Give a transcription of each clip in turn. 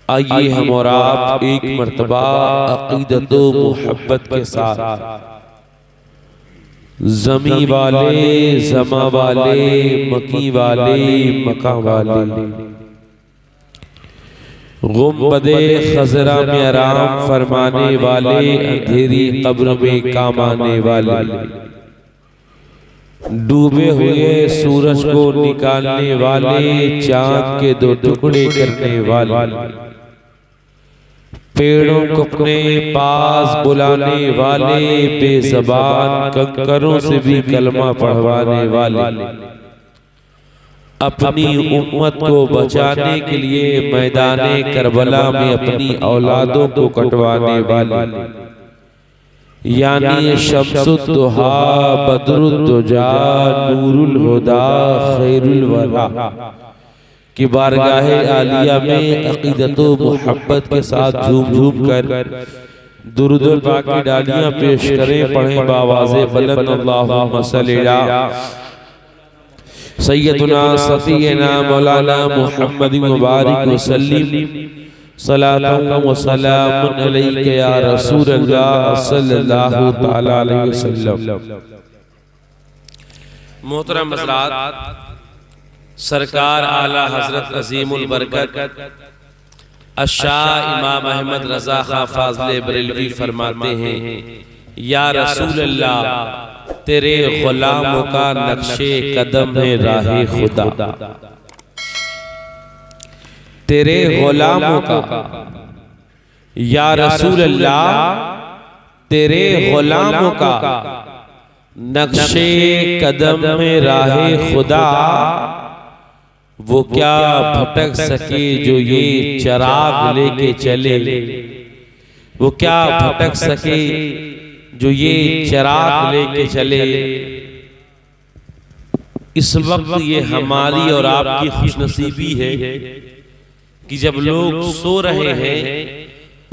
आइए हम और आप एक मर्तबा अक़ीदत व मोहब्बत के साथ ज़मी वाले, ज़मा वाले, मकी वाले, मका वाले, गुंबदे खज़रा में आराम फरमाने वाले, अंधेरी कब्र में काम आने वाले, डूबे हुए सूरज को निकालने वाले, चांद के दो टुकड़े करने वाले, पेड़ों को अपने पास बुलाने वाले, बेज़बान कंकरों से भी कलमा पढ़वाने वाले, अपनी उम्मत को बचाने के लिए मैदाने करबला में अपनी औलादों को कटवाने वाले, यानी शम्सुद्दुहा, बदरुद्दुजा, नूरुल हुदा, खैरुल वरा कि बारगाहे आलिया में अक़ीदत व मोहब्बत के साथ झूम झूम कर दुरूद पाक की डालियां पेश करें, पढ़ें बावाज़े बुलंद अल्लाहुम्मा सल्ली अला सय्यदुना सफ़ीना मौलाना मुहम्मद मुबारक वसल्लिम सलातुन व सलामुन अलैका या रसूल अल्लाह सल्लल्लाहु तआला अलैहि वसल्लम। मोहतरम हज़रात, सरकार आला हजरत अजीमुल बरकत अशाह इमाम अहमद रजा खां फाज़िल बरेलवी फरमाते हैं, या रसूल अल्लाह तेरे गुलामों का नक्शे कदम है राहे खुदा, तेरे गुलामों का या रसूल अल्लाह तेरे गुलामों का नक्शे कदम में राहे खुदा, वो क्या भटक सके जो ये चिराग लेके चले, वो क्या भटक सके जो ये चिराग लेके चले। इस वक्त ये हमारी और आपकी खुशनसीबी है कि जब लोग सो रहे हैं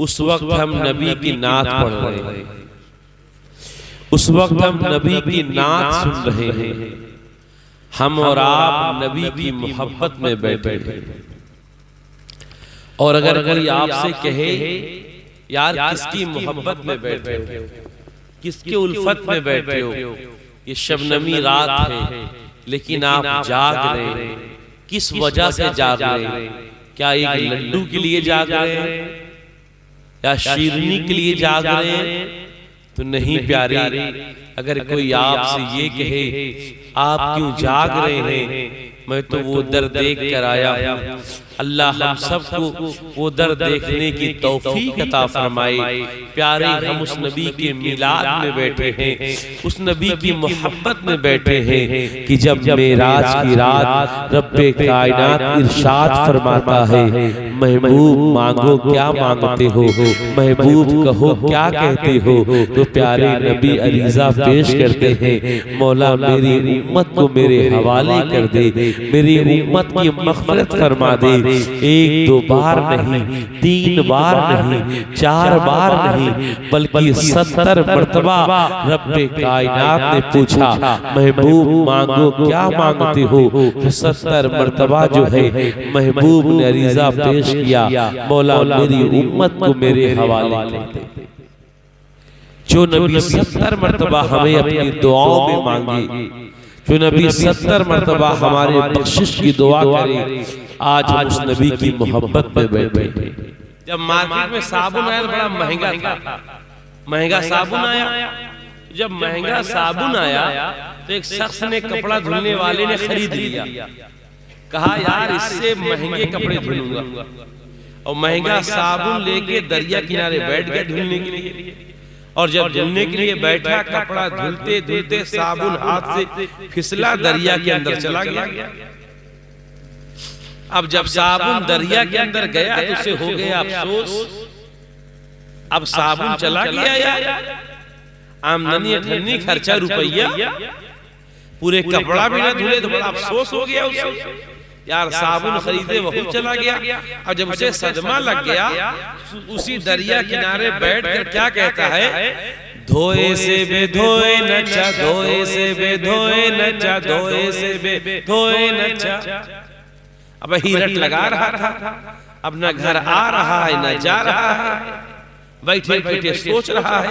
उस वक्त हम नबी की नात पढ़ रहे हैं, उस वक्त हम नबी की नात सुन रहे हैं, हम और आप नबी की मोहब्बत में बैठे हैं। और अगर कोई आपसे कहे यार किसकी मोहब्बत में बैठे हो, किसके उल्फत में बैठे हो, ये शबनमी रात है लेकिन आप जाग रहे हैं, किस वजह से जाग रहे हैं? क्या एक लड्डू के लिए जाग रहे हैं या शीरनी के लिए जाग रहे हैं? तो नहीं प्यारे, अगर कोई आपसे ये कहे आप क्यों जाग रहे हैं, मैं तो वो दर देख कर आया हूँ। अल्लाह हम सबको वो दर देखने की तौफीक अता फरमाए। प्यारे, हम उस नबी के मिलाद में बैठे हैं, उस नबी की मोहब्बत में बैठे हैं कि जब मेराज की रात रब्बे कायनात इरशाद फरमाता है, महबूब मांगो क्या मांगते हो, महबूब कहो क्या कहते हो, तो प्यारे नबी अरीज़ा पेश करते हैं, मौला मेरी उम्मत को मेरे हवाले कर दे, मेरी उम्मत की मग़फ़िरत फरमा दे। एक दो बार नहीं, तीन बार नहीं, चार बार नहीं, बल्कि 70 मर्तबा रब्बे कायनात ने पूछा, महबूब मांगो क्या मांगते हो, तो 70 मर्तबा जो है महबूब ने अरीज़ा पेश किया, मौला मेरी उम्मत को मेरे हवाले कर दे। जो नबी 70 मर्तबा हमें अपनी दुआओं में मांगे, जो नबी 70 मर्तबा हमारे बख्शिश की दुआ करे, आज हम उस नबी की मोहब्बत में बैठे। जब मार्केट में साबुन आया तो बड़ा महंगा था, महंगा साबुन आया। जब महंगा साबुन आया तो एक शख्स ने कपड़ा धुलने वाले ने खरीद लिया, कहा यार इससे महंगे कपड़े धुलूंगा, और महंगा साबुन लेके दरिया किनारे बैठ गया धुलने के लिए। और जब धुलने के लिए बैठा, कपड़ा धुलते धुलते साबुन हाथ से फिसला, दरिया के अंदर चला गया। अब जब साबुन दरिया के अंदर गया तो उसे हो गया अफसोस, अब साबुन चला गया यार, आमदनी अठन्नी खर्चा रुपया, पूरे कपड़ा भी ना धुले तो बड़ा अफसोस हो गया उसे, यार साबुन खरीदे वही चला गया। और जब उसे सदमा लग गया, उसी दरिया किनारे बैठ कर क्या कहता है, धोए से बेधोए नचा, धोए से बेधोए नचा, धोए से बेधोए नचा। अब हीरट लगा रहा था, अब न घर आ रहा है न जा रहा है, बैठे बैठे सोच रहा है।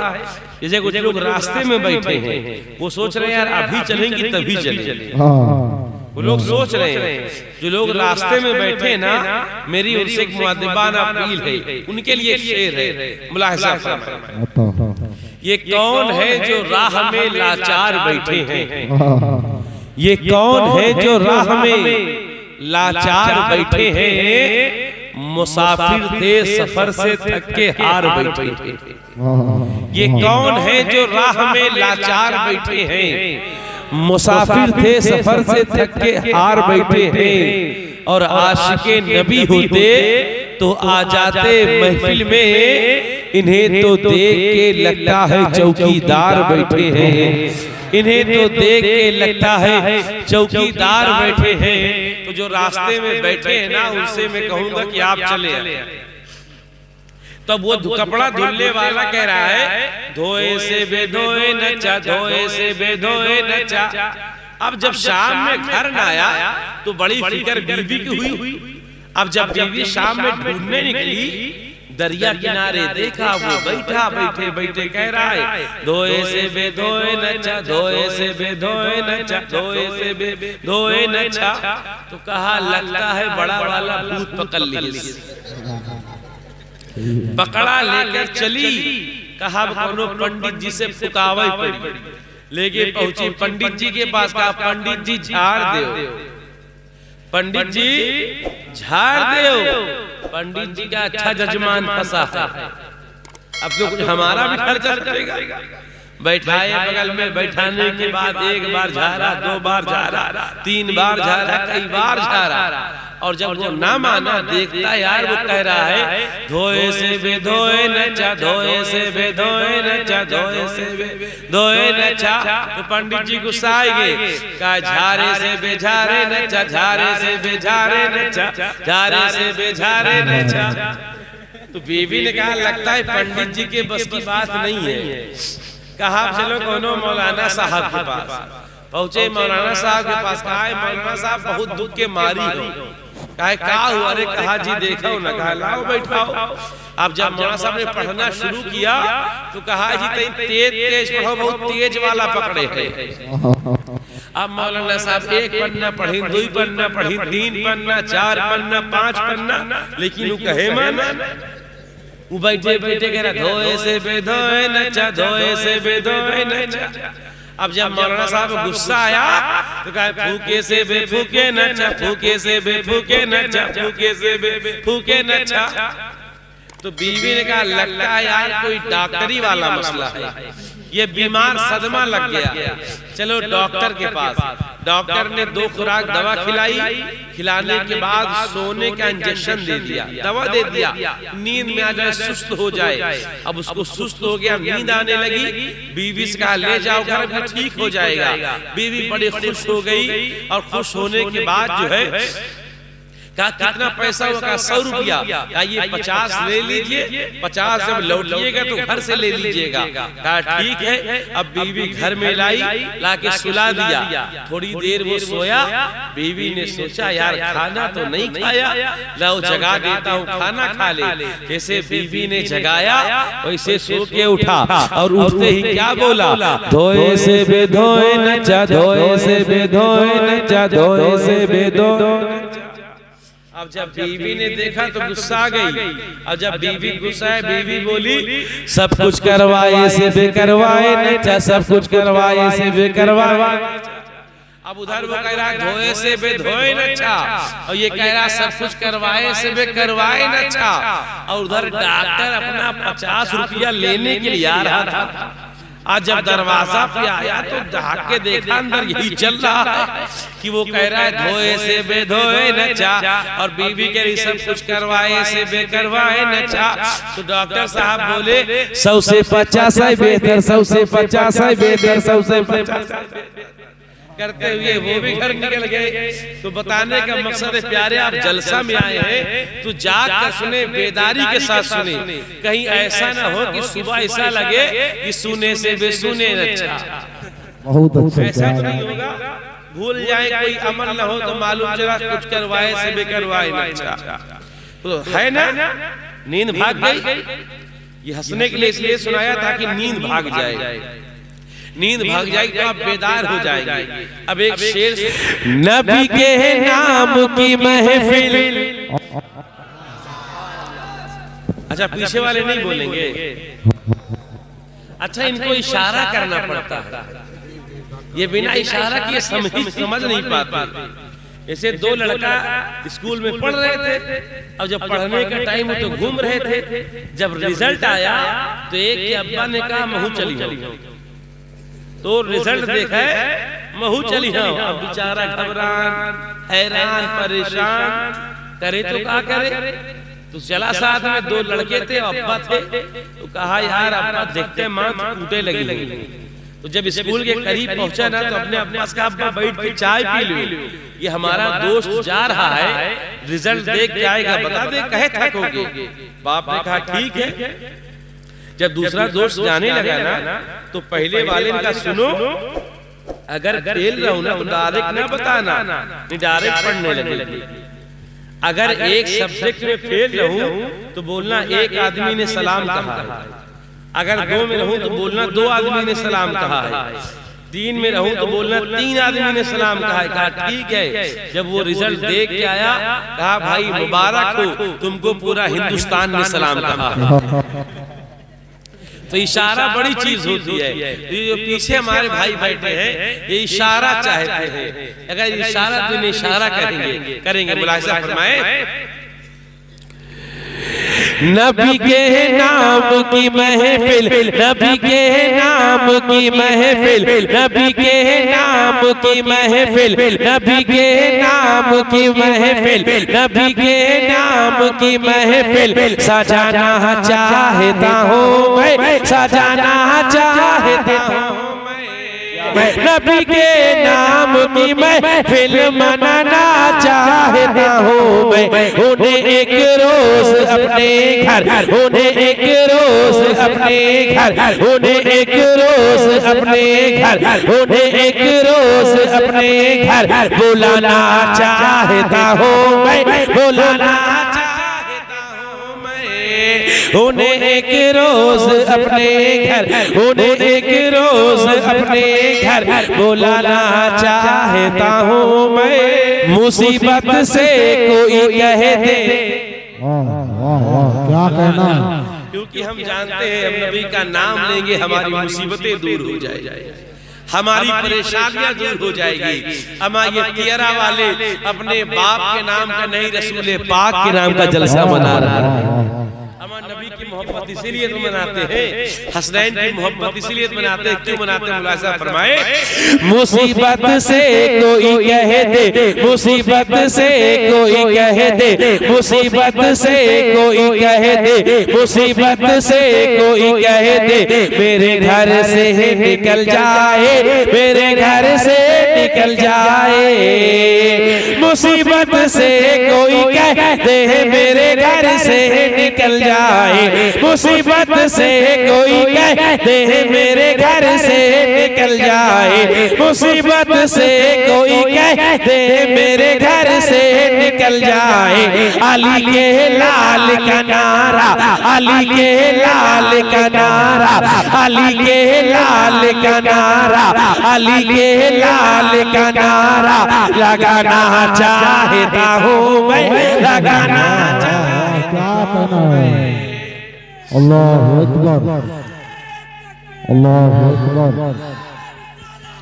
जैसे कुछ लोग रास्ते में बैठे हैं, वो सोच रहे हैं यार अभी चलेंगे तभी चलेंगे। वो लोग सोच रहे हैं, जो लोग रास्ते में बैठे ना, मेरी उनसे एक मुअद्दिबाना अपील है, उनके लिए शेर है, मुलाहिजा फरमाएं। ये कौन है जो राह में लाचार बैठे हैं? ये कौन है जो राह में लाचार बैठे हैं? मुसाफिर थे सफर से थक के हार बैठे हैं। ये कौन है जो राह में लाचार बैठे हैं? मुसाफिर थे सफर से थक के हार बैठे हैं। और आशिके नबी होते तो आ जाते महफिल में, इन्हें तो देख के लगता है चौकीदार बैठे हैं। इन्हें तो देख के लगता है चौकीदार बैठे हैं। तो जो रास्ते में बैठे हैं ना, उनसे मैं कहूंगा कि आप चले आए। तब वो कपड़ा धुलने वाला कह रहा है, धोए से बेधोए नचा, धोए से बेधोए नचा। अब जब शाम में घर न आया तो बड़ी फिक्र बीवी की हुई। अब जब बीवी शाम में ढूंढने निकली, दरिया किनारे देखा, वो बैठा, बैठे बैठे कह रहा है, धोए से बेधोए नचा, धोए से बेधोए नचा, धोए से बेधोए नचा। तो कहा लगता है बड़ा वाला भूत पकड़ लिया। पकड़ा लेकर चली, कहा कोनो पंडित जी से फुकावे पड़ी। लेके पहुंची पंडित जी के पास, कहा पंडित जी झाड़ दो, पंडित जी झाड़ दो। पंडित जी का अच्छा जजमान फंसा है, अब तो कुछ हमारा भी खर्चा करेगा। बैठाए बगल में, बैठाने के बाद एक बार झाड़ा, दो बार झाड़ा, तीन बार झाड़ा, कई बार झाड़ा। और जब वो ना माना, देखता यार वो कह रहा है, धोए से बेधोए नचा, धोए से बेधोए नचा, धोए से बेधोए नचा। तो पंडित जी गुस्सा आएंगे, कहा झारे से बेझारे नचा, झारे से बेझारे नचा, झारे से बेझारे नचा। तो बीवी ने कहा लगता है पंडित जी के बस की बात नहीं है। कहा चलो कोनो मौलाना साहब के पास पहुंचे। मौलाना साहब के पास, कहा मौलाना साहब बहुत दुख के मारी हो। कहा क्या हुआ? अरे कहा जी देखो ना, कहा लाओ बैठाओ। अब जब मौलाना साहब ने पढ़ना शुरू किया तो कहा जी तेज तेज पढ़ो, बहुत तेज वाला पकड़े है। अब मौलाना साहब एक पन्ना पढ़ी, दो पन्ना पढ़ी, तीन पन्ना, चार पन्ना, पांच पन्ना, लेकिन वो कहे माना। वो बैठे बैठे कह रहा, धोए से बेधोए नचा, धोए से बेधोए नचा। अब जब मौलाना साहब गुस्सा आया तो कहा फूके से बेफूके नचा, फूके से बेफूके नचा, फूके से बेफूके नचा। तो बीवी ने कहा लगता है यार कोई डॉक्टरी वाला मसला है, ये बीमार सदमा लग गया, चलो डॉक्टर के पास। डॉक्टर ने 2 खुराक दवा खिलाई, खिलाने के बाद सोने का इंजेक्शन दे दिया, दवा दे दिया, नींद में आ जाए, सुस्त हो जाए। अब उसको सुस्त हो गया, नींद आने लगी। बीवी से कहा ले जाओ घर में, ठीक हो जाएगा। बीवी बड़ी खुश हो गई, और खुश होने के बाद जो है कहा कितना पैसा होगा? 100 रुपया। ये 50 ले लीजिए, 50 जब लौटिएगा तो घर से ले लीजिएगा। कहा ठीक है। अब बीवी घर में लाई, लाके सुला दिया। थोड़ी देर वो सोया। बीवी ने सोचा यार खाना तो नहीं खाया, लो जगा देता हूँ, खाना खा ले। जैसे बीवी ने जगाया वैसे सो के उठा, और उठते ही क्या बोला? धोए से बेधोए नचा, धोए से बेधोए नचा, धोए से बेधोए। अब जब बीवी ने देखा तो गुस्सा आ गई। अब जब बीवी गुस्सा है, बीवी बोली सब कुछ करवाए से बेकरवाए नचा, सब कुछ करवाए से बेकरवाए। अब उधर वो कह रहा धोए से बेधोए नचा, और ये कह रहा सब कुछ करवाए से बेकरवाए नचा। और उधर डॉक्टर अपना 50 रुपया लेने के लिए आ रहा था। आज जब दरवाजा पे आया तो दहाक के देखा अंदर यही चल रहा है कि वो कह रहा है धोए से बेधोए नचा, और बीवी कह रही सब कुछ करवाए से बेकरवाए नचा। तो डॉक्टर साहब बोले 100 से 50 है बेहतर, 100 से 50 है बेहतर, 100 से 50 करते हुए वो भी घर निकल गए। तो बताने का मकसद है प्यारे, आप जलसा में आए हैं तो जाग कर सुने, बेदारी के साथ सुने। कहीं ऐसा ना हो कि सुबह ऐसा लगे कि सुने से बेसुने अच्छा। बहुत अच्छा, ऐसा तो नहीं होगा। भूल जाए कोई अमल ना हो तो मालूम चला कुछ करवाए से बेकरवाए अच्छा। तो है ना, नींद भाग गई। ये हंसने के लिए इसलिए सुनाया था कि नींद भाग जाए, नींद भाग जाएगी तो आप बेदार हो जाएंगे। अब एक शेर, नबी के नाम की महफिल। अच्छा पीछे वाले नहीं बोलेंगे, अच्छा इनको इशारा करना पड़ता है, ये बिना इशारा किए समझ नहीं पाते। ऐसे दो लड़का स्कूल में पढ़ रहे थे, अब जब पढ़ने का टाइम हो तो घूम रहे थे। जब रिजल्ट आया तो एक के अब्बा ने कहा महू चली जाओ, तो रिजल्ट देखा है महू चली जाओ। अब बेचारा घबरान, हैरान, परेशान, करे तो क्या करे। तो चला साथ में, दो लड़के थे, अब्बा थे, तो कहा यार अब्बा देखते माँ टूटे लगी। तो जब स्कूल के करीब पहुंचा ना तो अपने अब्बा से कहा अब्बा बैठ के चाय पी लो, ये हमारा दोस्त जा रहा है, रिजल्ट देख के आएगा, बता दे कहे थकोगे। बाप ने कहा ठीक है। जब दूसरा दोस्त जाने लगा ना तो पहले वाले का सुनो, अगर फेल रहो ना तो डायरेक्ट ना बताना, नहीं डायरेक्ट पढ़ने लगे। अगर एक सब्जेक्ट में फेल रहूं तो बोलना एक आदमी ने सलाम कहा है, अगर दो में रहूं तो बोलना दो आदमी ने सलाम कहा है, तीन में रहूं तो बोलना तीन आदमी ने सलाम कहा है। कहा ठीक है। जब वो रिजल्ट देख के आया, कहा भाई मुबारक हो, तुमको पूरा हिंदुस्तान ने सलाम कहा। तो इशारा बड़ी चीज होती है। ये जो पीछे हमारे भाई बैठे हैं ये इशारा चाहते हैं, अगर इशारा तो इन्हें इशारा करेंगे। मुलाहिजा फरमाए, नबी के नाम की महफिल, नबी के नाम की महफिल, नबी के नाम की महफिल, नबी के नाम की महफिल, नबी के नाम की महफिल सजाना चाहता हूँ मैं, सजाना चाहता हूँ मैं, नबी के नाम की महफिल मनाना चाहता हूँ मैं। उन्हें एक रोज अपने घर, उन्हें एक रोज अपने घर, उन्हें एक रोज अपने घर, उन्हें एक रोज अपने घर बुलाना चाहता हूँ मैं, बुलाना उन्हें एक रोज अपने घर, उन्हें एक रोज अपने घर बुलाना चाहता हूँ मैं। मुसीबत से कोई कह दे, क्या कहना, क्योंकि हम जानते हैं हम नबी का नाम लेंगे हमारी मुसीबतें दूर हो जाएगी, हमारी परेशानियां दूर हो जाएगी। अमा ये तियरा वाले अपने बाप के नाम का नहीं, रसूल पाक के नाम का जलसा मना रहा है। नबी की मोहब्बत इसीलिए तो मनाते हैं, हसनैन की मोहब्बत इसीलिए तो मनाते हैं। क्यों मनाते हैं? मुलाहिजा फरमाए, मुसीबत से कोई कह दे, मुसीबत से कोई कह दे, मुसीबत से कोई कह दे, मुसीबत से कोई कह दे, मेरे घर से निकल जाए, मेरे घर से निकल जाए। मुसीबत से कोई कह दे, मेरे घर से निकल जाए। मुसीबत से कोई कह दे, मेरे घर से निकल जाए। मुसीबत से कोई कह दे, मेरे घर से निकल जाए। अली के लाल का नारा, अली के लाल का नारा, अली के लाल का नारा, अली के लाल का नारा लगाना चाहता हूँ मैं, लगाना चाहता हूँ मैं। अल्लाहु अकबर, अल्लाहु अकबर।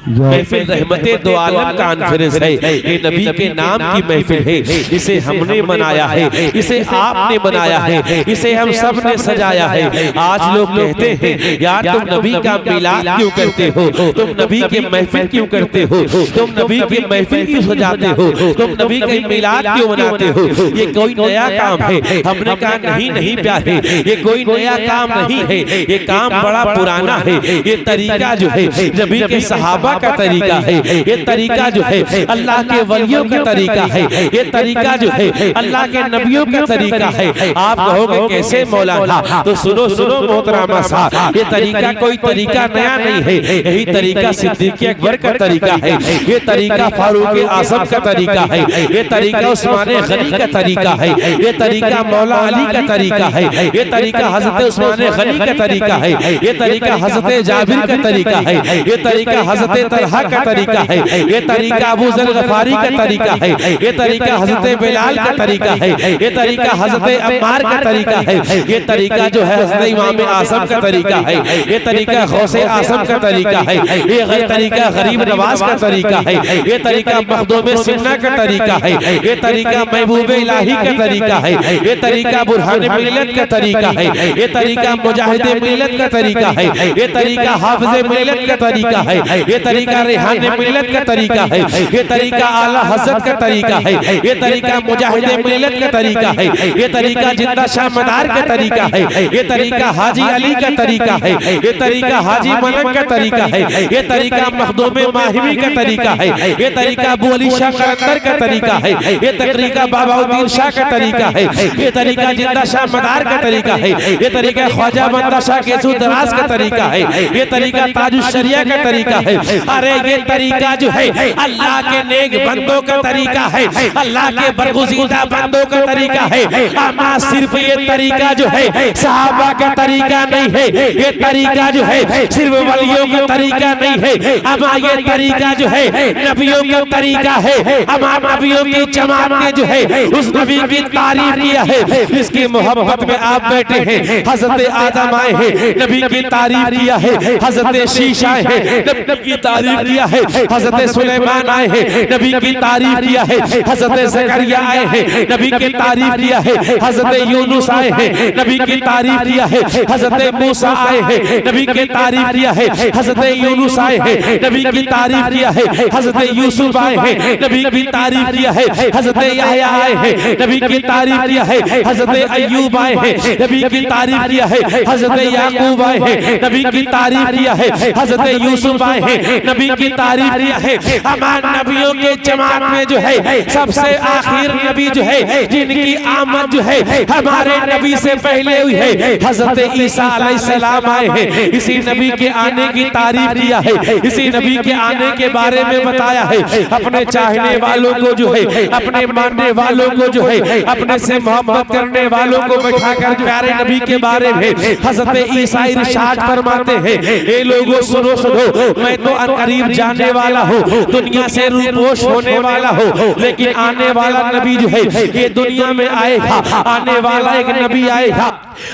महफिल रहमते दो आलम कॉन्फ्रेंस है, ये नबी के नाम की महफिल है। इसे हमने मनाया है, इसे आपने मनाया है, इसे हम सब ने सजाया है। आज लोग कहते हैं यार तुम नबी का मिलाद क्यों करते हो, तुम नबी के महफिल क्यों करते हो, तुम नबी की महफिल क्यों सजाते हो, तुम नबी का मिलाद क्यों मनाते हो। ये कोई नया काम है? हमने कहा नहीं नहीं प्यारे, ये कोई नया काम नहीं है, ये काम बड़ा पुराना है। ये तरीका जो है नबी के सहाबा सहाबा का तरीका है, ये तरीका जो है अल्लाह के वलियों का तरीका है, ये तरीका जो है अल्लाह के नबियों का तरीका है। आप कहोगे कैसे मौलाना, तो सुनो सुनो मोहतरमा साहब, ये तरीका कोई तरीका नया नहीं है, यही तरीका सिद्दीक़ अकबर का तरीका है, ये तरीका फारूक आज़म का तरीका है, ये तरीका उस्मान गनी का तरीका है, ये तरीका मौला अली का तरीका है, ये तरीका हजरत उस्मान गनी का तरीका है, ये तरीका हजरत जाबिर का तरीका है, ये तरीका हजरत तलहा का तरीका है, ये तरीका अबू ज़र गफारी का तरीका है, ये तरीका हजरत बिलाल का तरीका है, ये तरीका हजरत अम्मार का तरीका है, ये तरीका जो है हजरत इमाम आज़म का तरीका है, ये तरीका गौसे आज़म का तरीका है, ये तरीका गरीब नवाज का तरीका है, ये तरीका मखदूम सिन्ना का तरीका है, ये तरीका महबूब इलाही का तरीका है, ये तरीका बुरहान मिल्लत का तरीका है, ये तरीका मुजाहिद मिल्लत का तरीका है, ये तरीका हाफिज मिल्लत का तरीका है, ये तरीका रेहान मिल्लत का तरीका है, ये तरीका आला हज़रत का तरीका है, ये तरीका मुजाहिद मिल्लत का तरीका है, ये तरीका जिंदा शाह मदार का तरीका है, ये तरीका हाजी अली का तरीका है, ये तरीका हाजी मलक का तरीका है, ये तरीका मखदूम माहिमी का तरीका है, ये तरीका अबू अली शाह कलंदर का तरीका है, ये तरीका बाबाउद्दीन शाह का तरीका है, ये तरीका जिंदा शाह मदार का तरीका है, ये तरीका ख्वाजा बंदा शाह केसू दराज का तरीका है, ये तरीका ताजुश शरिया का तरीका है। अरे ये तरीका जो है अल्लाह के नेक बंदों का तरीका है, अल्लाह के बरगुज़ीदा बंदों का तरीका है। अमा सिर्फ ये तरीका जो है सहाबा का तरीका नहीं है, ये तरीका जो है सिर्फ वलियों का तरीका नहीं है, अमा ये तरीका जो है नबियों का तरीका है। अमा नबियों की जमात ने जो है उस नबी की तारीफ किया है, जिसकी मोहब्बत में आप बैठे हैं। हजरत आदम आए हैं, नबी की तारीफ किया है, हजरत शीश आए हैं, नबी की तारीफ किया है, हजरत सुलेमान आए हैं, नबी की तारीफ किया है, हजरत ज़करिया आए हैं, नबी की तारीफ किया है, हजरत यूनुस आए हैं, नबी की तारीफ किया है, हजरत मूसा आए हैं, नबी की तारीफ किया है, हजरत यूनुस आए हैं, नबी की तारीफ किया है, हजरत यूसुफ आए हैं, नबी की तारीफ किया है, हजरत याह्या आए हैं, नबी की तारीफ किया है, हजरत अय्यूब आए हैं, नबी की तारीफ किया है, हजरत याकूब आए हैं, नबी की तारीफ किया है, हजरत यूसुफ आए हैं, नबी की तारीफ किया है। हमारे नबियों के जमात में जो है सबसे आखिर नबी जो है जिनकी आमद जो है हमारे नबी से पहले हुई है, हजरत ईसा अलैहिस्सलाम आए हैं। इसी नबी के आने की तारीफ किया है, इसी नबी के आने के बारे में बताया है। अपने चाहने वालों को जो है, अपने मानने वालों को जो है, अपने से मोहब्बत करने वालों को बैठाकर प्यारे नबी के बारे में हजरत ईसा इरशाद फरमाते हैं, ये लोगों सुनो सुनो, मैं तो अनकरीब जाने वाला हूँ, दुनिया से रूपोश होने वाला हूँ, लेकिन आने वाला नबी जो है ये दुनिया में आएगा, आने वाला एक नबी आएगा,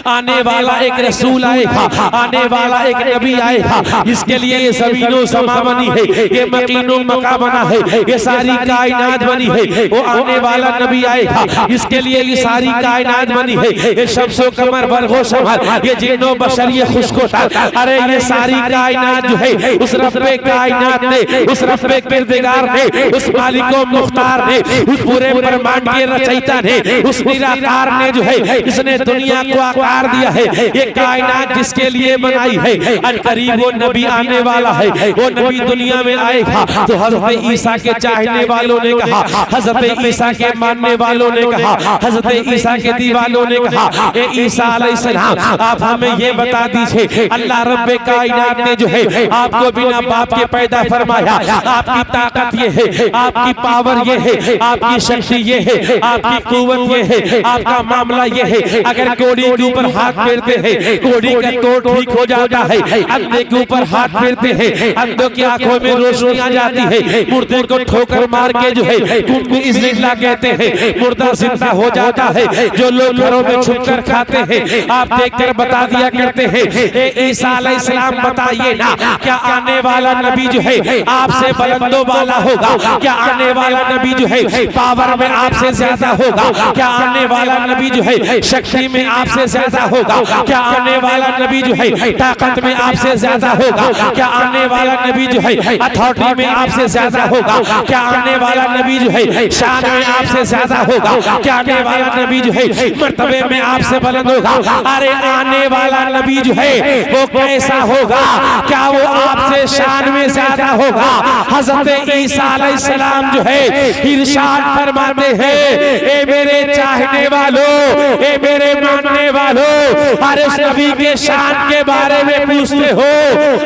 आने वाला एक रसूल आएगा, आने वाला एक नबी आएगा, इसके लिए ये ज़मीनो समा बनी है, ये मकीनो मका बना है, ये सारी कायनात बनी है। वो आने वाला नबी आएगा, इसके लिए ये सारी कायनात बनी है, ये शम्सो कमर बरगो शमर, ये जिन्नो बशर, ये खुशको तार, अरे ये सारी कायनात जो है उस रब्बे कायनात ने, उस रब्बे किरदिगार ने, उस मालिको मुख्तार ने, उस पूरे ब्रह्मांड के रचयिता ने, उस निराकार ने जो है इसने दुनिया को आकार दिया है। ये कायनात जिसके लिए बनाई है, अनकरीब वो नबी आने वाला है, वो नबी दुनिया में आएगा। तो हजरत ईसा के चाहने वालों ने कहा, हजरत ईसा के मानने वालों ने कहा, हजरत ईसा के दीवानों ने कहा, ए ईसा अलैहिस्सलाम आप हमें ये बता दीजिए, अल्लाह रब्बे कायनात ने जो है आपको बिना बाप के पैदा फरमाया, आपकी ताकत ये है, आपकी पावर ये है, आपकी शक्ति ये है, आपकी कुव्वत ये है, आपका मामला ये है। अगर कोड़ी के ऊपर हाथ फेरते हैं, कोड़ी का तोड़ ठीक हो जाता है, अंधे के ऊपर हाथ फेरते हैं, अंधों की आंखों में रोशनी आ जाती है, मुर्दे को ठोकर मार के जो है कुंभ इज़्ज़िल्लाह कहते हैं, मुर्दा जिंदा हो जाता है। जो लोग घरों में छुपकर खाते हैं, आप देखकर बता दिया करते हैं, ए ईसा अलैहिस्सलाम बताइए ना, क्या आने वाला नबी जो है आपसे बुलंदो वाला होगा? क्या आने वाला नबी जो है पावर में आपसे ज्यादा होगा? क्या आने वाला नबी जो है शक्ति में आपसे ज्यादा होगा? क्या आने वाला नबी जो है ताकत में आपसे ज्यादा होगा? क्या आने वाला नबी जो है अथॉरिटी में आपसे ज्यादा होगा? क्या आने वाला नबी जो है शान में आपसे ज्यादा होगा? क्या आने वाला नबी जो है मर्तबे में आपसे बुलंद होगा? अरे आने वाला नबी जो है वो कैसा होगा? क्या वो आपसे शान शान में ज्यादा होगा। हजरत ईसा अलैहिस्सलाम जो है इरशाद फरमाते हैं, ए मेरे चाहने वालों, ए मेरे मानने वालों, अरे उस नबी के शान के बारे में पूछते हो,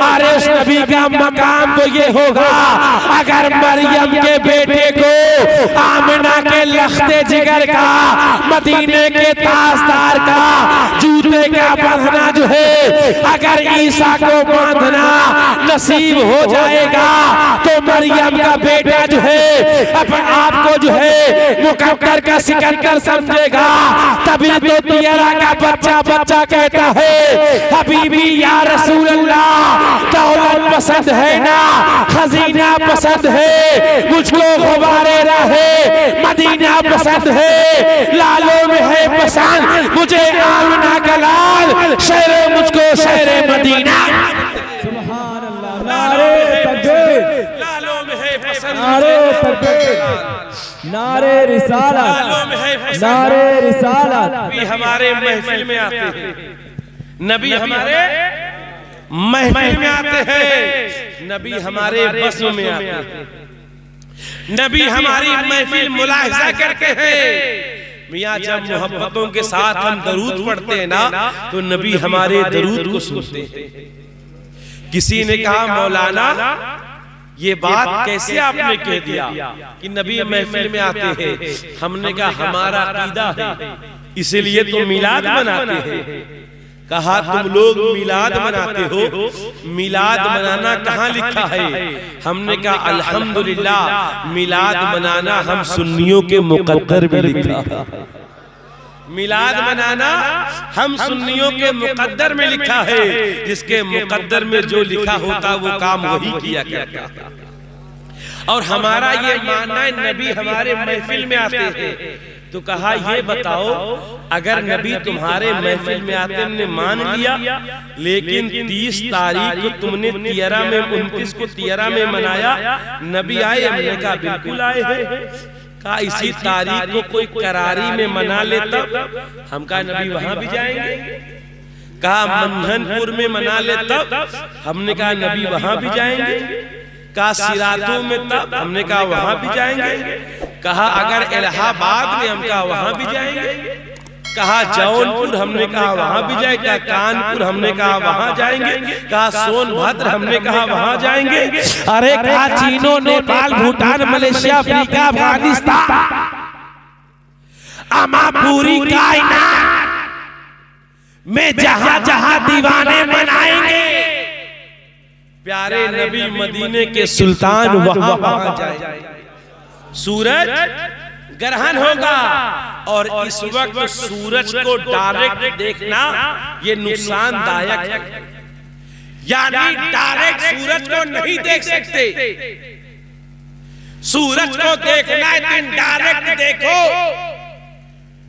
अरे उस नबी का मकाम तो ये होगा अगर मरियम के बेटे को आमिना के लख्ते जिगर का, मदीने के ताजदार का जूते का बंधना जो है अगर ईसा को बांधना नसीब हो जाएगा तो मरियम का बेटा जो है अपने आप को जो है मुकद्दर का सिकंदर समझेगा। तभी तो तियरा का बच्चा बच्चा कहता है, हबीबी या रसूल अल्लाह, दौलत पसंद है ना, खजीना पसंद है, मुझको गुबारे रहे मदीना पसंद है, लालों में है पसंद मुझे आमिना का लाल, शेरे मुझको शेरे मदीना। सुभान अल्लाह, नारे तकबीर, लालों में है पसंद, नारे तकबीर, नारे रिसालत, नारे रिसालत। नबी हमारे महफिल में आते हैं, नबी हमारे महफिल में आते हैं, नबी हमारे बस्म में आते हैं, नबी हमारी महफिल मुलाहिजा करते हैं। मियाँ जब मोहब्बतों के साथ हम दरूद पढ़ते हैं ना तो नबी हमारे दरूद को सुनते हैं। किसी ने कहा, मौलाना ये बात कैसे आपने कह दिया कि नबी महफिल में आते हैं? हमने कहा हमारा अकीदा है, इसीलिए तो मिलाद मनाते हैं। कहा तुम लोग मिलाद मनाते हो, मिलाद मनाना कहाँ लिखा है? हमने कहा अल्हम्दुलिल्लाह, मिलाद मनाना हम सुन्नियों के मुकद्दर में लिखा है। मिलाद मनाना हम सुन्नियों के मुकद्दर में लिखा है, जिसके मुकद्दर में जो लिखा होता वो काम वही किया करता। और हमारा ये मानना है नबी हमारे महफिल में आते हैं। तो कहा ये बताओ, अगर नबी तुम्हारे महफिल में आते हमने मान लिया, लेकिन 30 तारीख को तुमने तियरा में 29 को तियरा में मनाया, नबी आए? हमने कहा बिल्कुल आए हैं। कहा इसी तारीख को कोई करारी में मना लेता, हम कहा नबी वहां भी जाएंगे। कहा मंधनपुर में मना लेता, हमने कहा नबी वहां भी जाएंगे। कहा सिरातों में तब, हमने कहा वहां भी जाएंगे। कहा अगर इलाहाबाद में, हम कहा वहां भी जाएंगे। कहा जौनपुर, हमने कहा वहां भी जाएंगे। कहा कानपुर, हमने कहा वहां जाएंगे। कहा सोनभद्र, हमने कहा वहां जाएंगे। अरे कहा चीनों, नेपाल, भूटान, मलेशिया, अफ्रीका, अफगानिस्तान, अमा पूरी कायनात में जहां जहां दीवाने मनाएंगे, प्यारे नबी मदीने के सुल्तान वहां वहां जाएंगे। सूरज ग्रहण होगा और इस वक्त सूरज को डायरेक्ट देखना ये नुकसानदायक है, यानी डायरेक्ट सूरज को नहीं देख सकते। सूरज को देखना है तो डायरेक्ट देखो,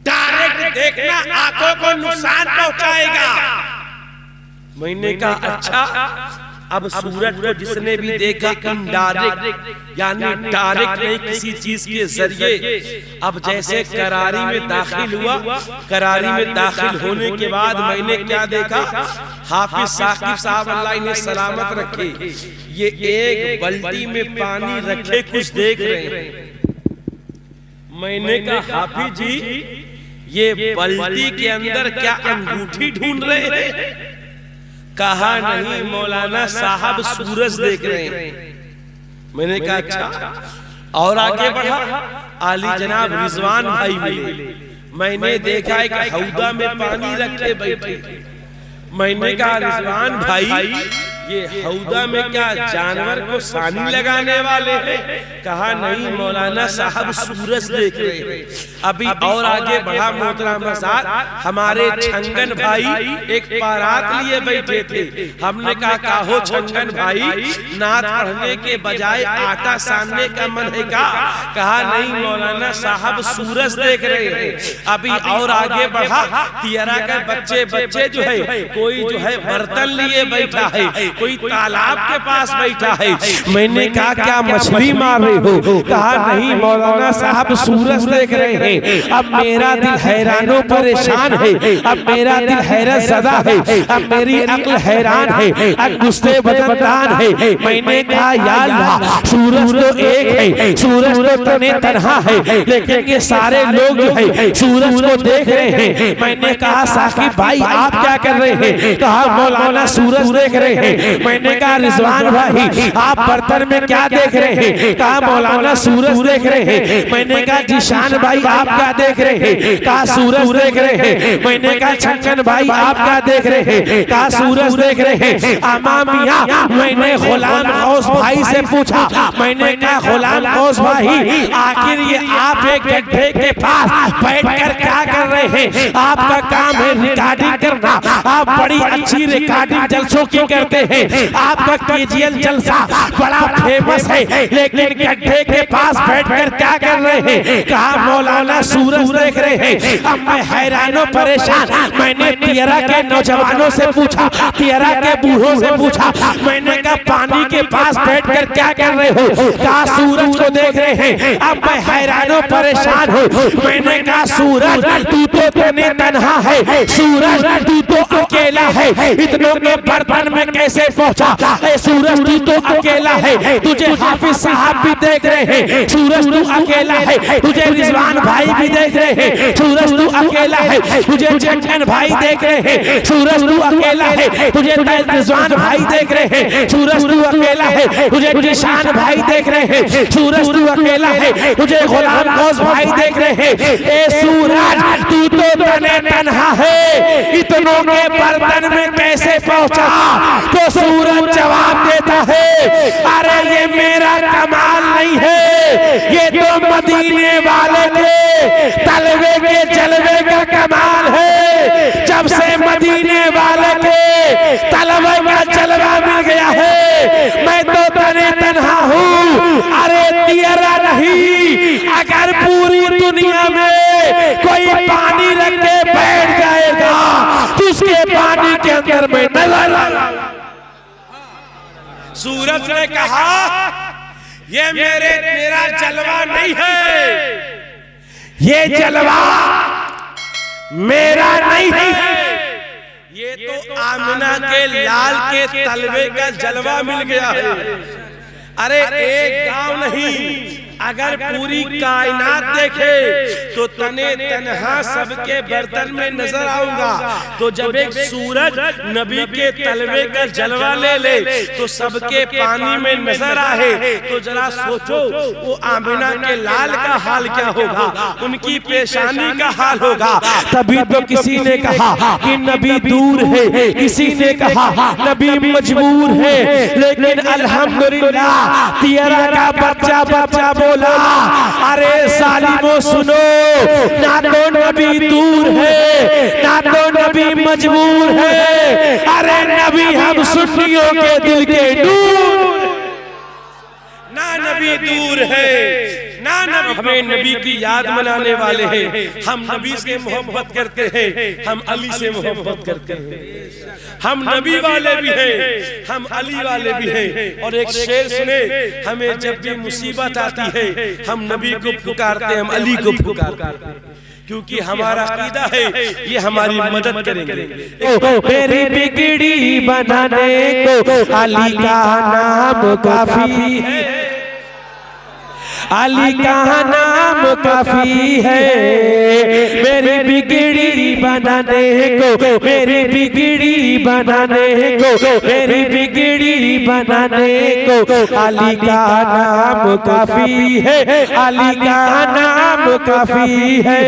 डायरेक्ट देखना आंखों को नुकसान पहुंचाएगा। मैंने कहा अच्छा, अब सूरज को जिसने भी देखा इनडायरेक्ट, यानी डायरेक्ट नहीं किसी चीज के जरिए। अब जैसे करारी में दाखिल हुआ, करारी में दाखिल होने के बाद मैंने क्या देखा, हाफिज साकिब साहब अल्लाह इन्हें सलामत रखे, ये एक बाल्टी में पानी रखे कुछ देख रहे हैं। मैंने कहा हाफिज जी ये बाल्टी के अंदर क्या अंगूठी ढूंढ रहे हैं? कहा नहीं मौलाना साहब सूरज देख रहे हैं। मैंने कहा अच्छा। और आगे बढ़ा, आली जनाब रिजवान भाई मिले, मैंने देखा एक हौदा में पानी रखे बैठे। मैंने कहा रिजवान भाई ये हौदा में क्या जानवर को सानी लगाने वाले हैं? कहा नहीं मौलाना साहब सूरज देख रहे हैं। अभी और आगे बढ़ा मोहतरम आज़ाद, हमारे छंगन भाई एक बारात लिए बैठे थे। हमने कहा हो छंगन भाई, नात पढ़ने के बजाय आटा सानने का मन है का? कहा नहीं मौलाना साहब सूरज देख रहे हैं। अभी और आगे बढ़ा, तियरा का बच्चे जो है कोई जो है बर्तन लिए बैठा है, कोई तालाब के पास बैठा है। मैंने कहा क्या मछली मार रहे हो? कहा नहीं मौलाना साहब सूरज देख रहे हैं। अब मेरा दिल हैरानो परेशान है, अब मेरा दिल हैरत ज़दा है, अब मेरी अक्ल हैरान है, अब गुस्से बदनदान है। मैंने कहा या अल्लाह सूरज तो एक है, सूरज तो तने तन्हा है, लेकिन ये सारे लोग जो है सूरज को देख रहे हैं। मैंने कहा साकिब भाई आप क्या कर रहे हैं? कहा मौलाना सूरज देख रहे हैं। मैंने कहा रिजवान भाई आप बर्तन में क्या देख रहे हैं? कहा मौलाना सूरज देख रहे हैं। मैंने कहा जिशान भाई आप क्या देख रहे हैं? कहा सूरज देख रहे हैं। मैंने कहा छक्कन भाई आप क्या देख रहे हैं? कहा सूरज देख रहे हैं। अमामिया मैंने गुलाम गौस भाई से पूछा, मैंने कहा गुलाम गौस भाई आखिर ये आप एक गड्ढे के पास बैठकर क्या कर रहे हैं? आपका काम है रिकॉर्डिंग करना, आप बड़ी अच्छी रिकॉर्डिंग जलसों की करते हैं, आपका केजीएल जलसा बड़ा फेमस है, लेकिन गड्ढे के पास बैठकर क्या कर रहे हैं? कहा मौलाना सूरज देख रहे हैं। अब मैं हैरानो परेशान, मैंने तियरा के नौजवानों से पूछा, तियरा के बूढ़ों से पूछा, मैंने कहा पानी के पास बैठकर क्या कर रहे हो? कहा सूरज को देख रहे हैं। अब मैं हैरानो परेशान हूँ। मैंने कहा सूरज तू तो तने तन्हा है, सूरज तू तो अकेला है, इतनों के बर्तन में कैसे पहुंचा? सूरज तू तो अकेला है, तुझे हाफिज साहब भी देख रहे हैं, सूरज तू अकेला है, तुझे रिजवान भाई भी देख रहे हैं, सूरज तू अकेला है, तुझे चंचन भाई देख रहे हैं, सूरज तू अकेला है, तुझे रिजवान भाई देख रहे हैं, सूरज तू अकेला है, तुझे जिशान भाई देख रहे हैं, सूरज तू अकेला है, तुझे गुलाम गौस भाई देख रहे हैं। ए सूरज तू तो तने तन्हा है, इतनों के बर्तन में कैसे पहुंचा? तो सूरज जवाब देता है अरे ये मेरा कमाल नहीं है, ये तो मदीने वाले के तलवे के जलवे का कमाल है। जब से मदीने वाले के तलवे का जलवा मिल गया है, मैं तो तने तन्हा हूँ। अरे तियरा नहीं, अगर पूरी दुनिया में कोई पानी रख के बैठ जाएगा तो उसके पानी के अंदर में नजर आएगा। सूरज ने कहा ये मेरा जलवा नहीं है, ये जलवा मेरा नहीं है, ये तो आमिना के लाल के तलवे का जलवा मिल गया है। अरे एक गांव नहीं, अगर पूरी कायनात देखे तो तने तन्हा सबके बर्तन में नजर आऊंगा। तो जब एक सूरज नबी के तलवे का जलवा ले ले तो सबके पानी में नजर आए, तो जरा सोचो वो आमिना के लाल का हाल क्या होगा, उनकी पेशानी का हाल होगा। तभी तो किसी ने कहा कि नबी दूर है, किसी ने कहा नबी मजबूर है, लेकिन अल्हम्दुलिल्लाह तियरा का बच्चा बच्चा बोला अरे सालिमो सुनो, ना तो नबी दूर है, ना तो नबी मजबूर है, अरे नबी हम सुन्नियों के दिल के नूर। ना नबी दूर है, ना नबी, हमें नबी की याद मनाने वाले हैं, हम नबी से मोहब्बत करते हैं, हम अली से मोहब्बत करते हैं, हम नबी वाले भी हैं, हम अली वाले भी हैं। और एक शेर सुने, हमें जब भी मुसीबत आती है हम नबी को पुकारते हैं, हम अली को पुकारते हैं, क्योंकि हमारा अकीदा है ये हमारी मदद करेंगे। मेरी बिगड़ी बनाने को अली का नाम काफी है, अली का नाम काफी है। मेरी बिगड़ी बनाने को, मेरी बिगड़ी बनाने को, मेरी बिगड़ी बनाने को अली का नाम काफी है, अली का नाम काफी है।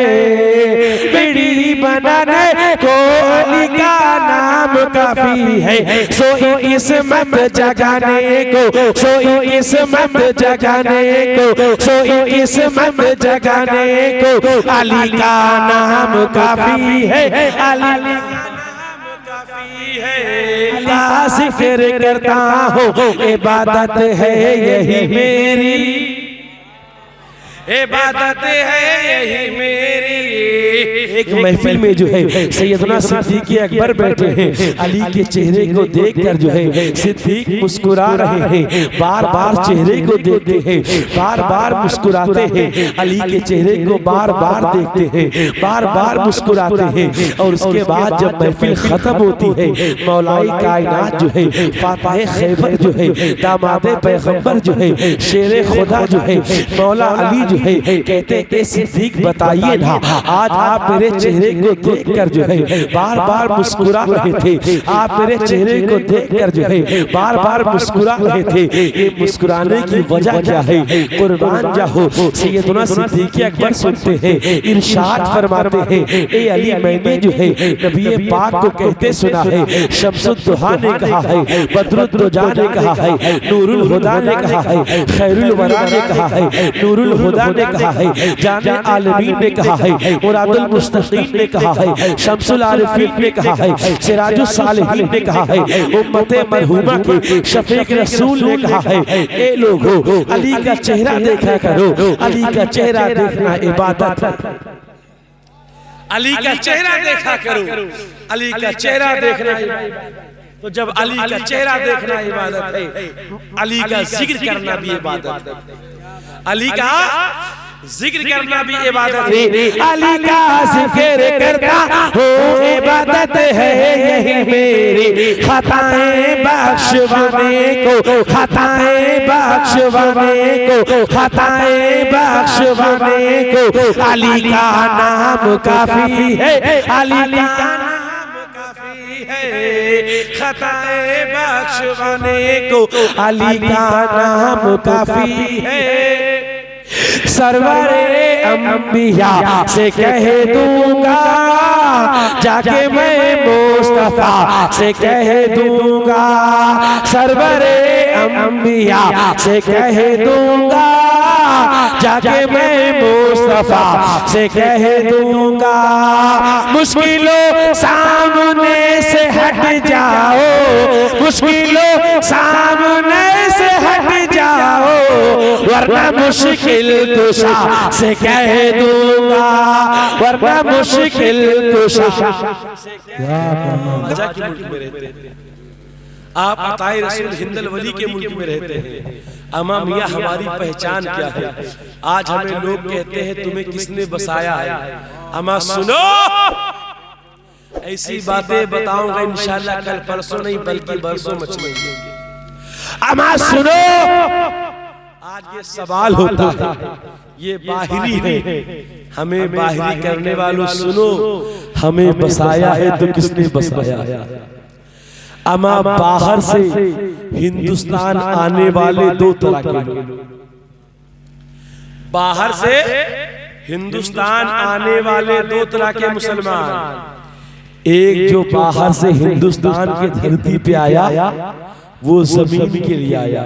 बिगड़ी बनाने को अली का नाम काफी है। सोई इस्मत जगाने को, सोई इस्मत जगाने को, सोई इस्मत जगाने को अली का नाम काफी है, अली का नाम काफी है। का जिक्र करता हूँ, इबादत है यही मेरी, इबादत है यही मेरी, एक महफिल में जो है सैयदना सिद्दीक़ अकबर बैठे हैं। अली के चेहरे को देखकर जो है सिद्दीक़ मुस्कुरा रहे हैं, बार बार चेहरे को देखते हैं, बार बार मुस्कुराते हैं, अली के चेहरे को बार बार देखते हैं, बार बार मुस्कुराते हैं। और उसके बाद जब महफिल खत्म होती है, मौलाए कायनात जो है, फातिह खैबर जो है, दामादे पैगंबर जो है, शेरे खुदा जो है, मौला अली जो है, कहते हैं सिद्दीक़ बताइए ना, आज आप मेरे चेहरे को देखकर जो है बार बार मुस्कुरा रहे थे, आप मेरे चेहरे को देखकर जो है बार बार मुस्कुरा रहे थे, ये मुस्कुराने की वजह क्या है? कुर्बान जाओ सैयदना सिद्दीक़ अकबर सुनते हैं, इरशाद फरमाते हैं, ए अली मैंने जो है नबी पाक को कहते सुना है, शम्सुद्दुहा ने कहा है, बद्रुद्दुजा ने कहा है, नूरुल हुदा ने कहा है, खैरुल वरा ने कहा है, नूरुल हुदा ने कहा है, जाने आलमीन ने कहा है, मुरादुल मुस्तकीम ने कहा है, शम्सुल आरिफीन ने कहा है, सिराजुस सालिहीन ने कहा है, उम्मते मरहूमा के शफीक रसूल ने कहा है, ए लोगों अली का चेहरा देखा करो, अली का चेहरा देखना इबादत है। अली का चेहरा देखा करो, अली का चेहरा देखना इबादत। तो जब अली का चेहरा देखना इबादत है, अली का जिक्र करना भी इबादत है, अली का जिक्र करना भी इबादत है। अली का जिक्र करता हो इबादत है, यही मेरी खताएं बख्शवाने को, खताएं बख्शवाने को, खताएं बख्शवाने को अली का नाम काफी है, अली का नाम काफी है, खताएं बख्शवाने को अली का नाम काफी है। सरवरे अंबिया से कह दूंगा, जाके मैं मुस्तफा से कह दूंगा, सरवरे अंबिया से कह दूंगा, जाके मैं मुस्तफा से कह दूंगा। मुश्किलों सामने से हट जाओ, मुश्किलों सामने से हट जाओ, वरना मुश्किल कुशा से कह दूंगा, वरना मुश्किल कुशा से की मुल्क में रहते हैं आप, अताए रसूल हिंदल वली के मुल्क में रहते हैं। अमा मियां हमारी पहचान क्या है? आज हमें लोग कहते हैं तुम्हें किसने बसाया है? अमा सुनो, ऐसी बातें बताऊंगा इंशाल्लाह कल परसों नहीं बल्कि बरसों मचलेंगे। अमा सुनो, आज ये सवाल होता है, ये बाहरी है, हमें बाहरी करने वालों सुनो, हमें बसाया है तो किसने बसाया है? अमा बाहर से हिंदुस्तान आने वाले दो तरह के लोग, बाहर से हिंदुस्तान आने वाले दो तरह के मुसलमान, एक जो बाहर से हिंदुस्तान के धरती पे आया वो जमीन के लिए आया,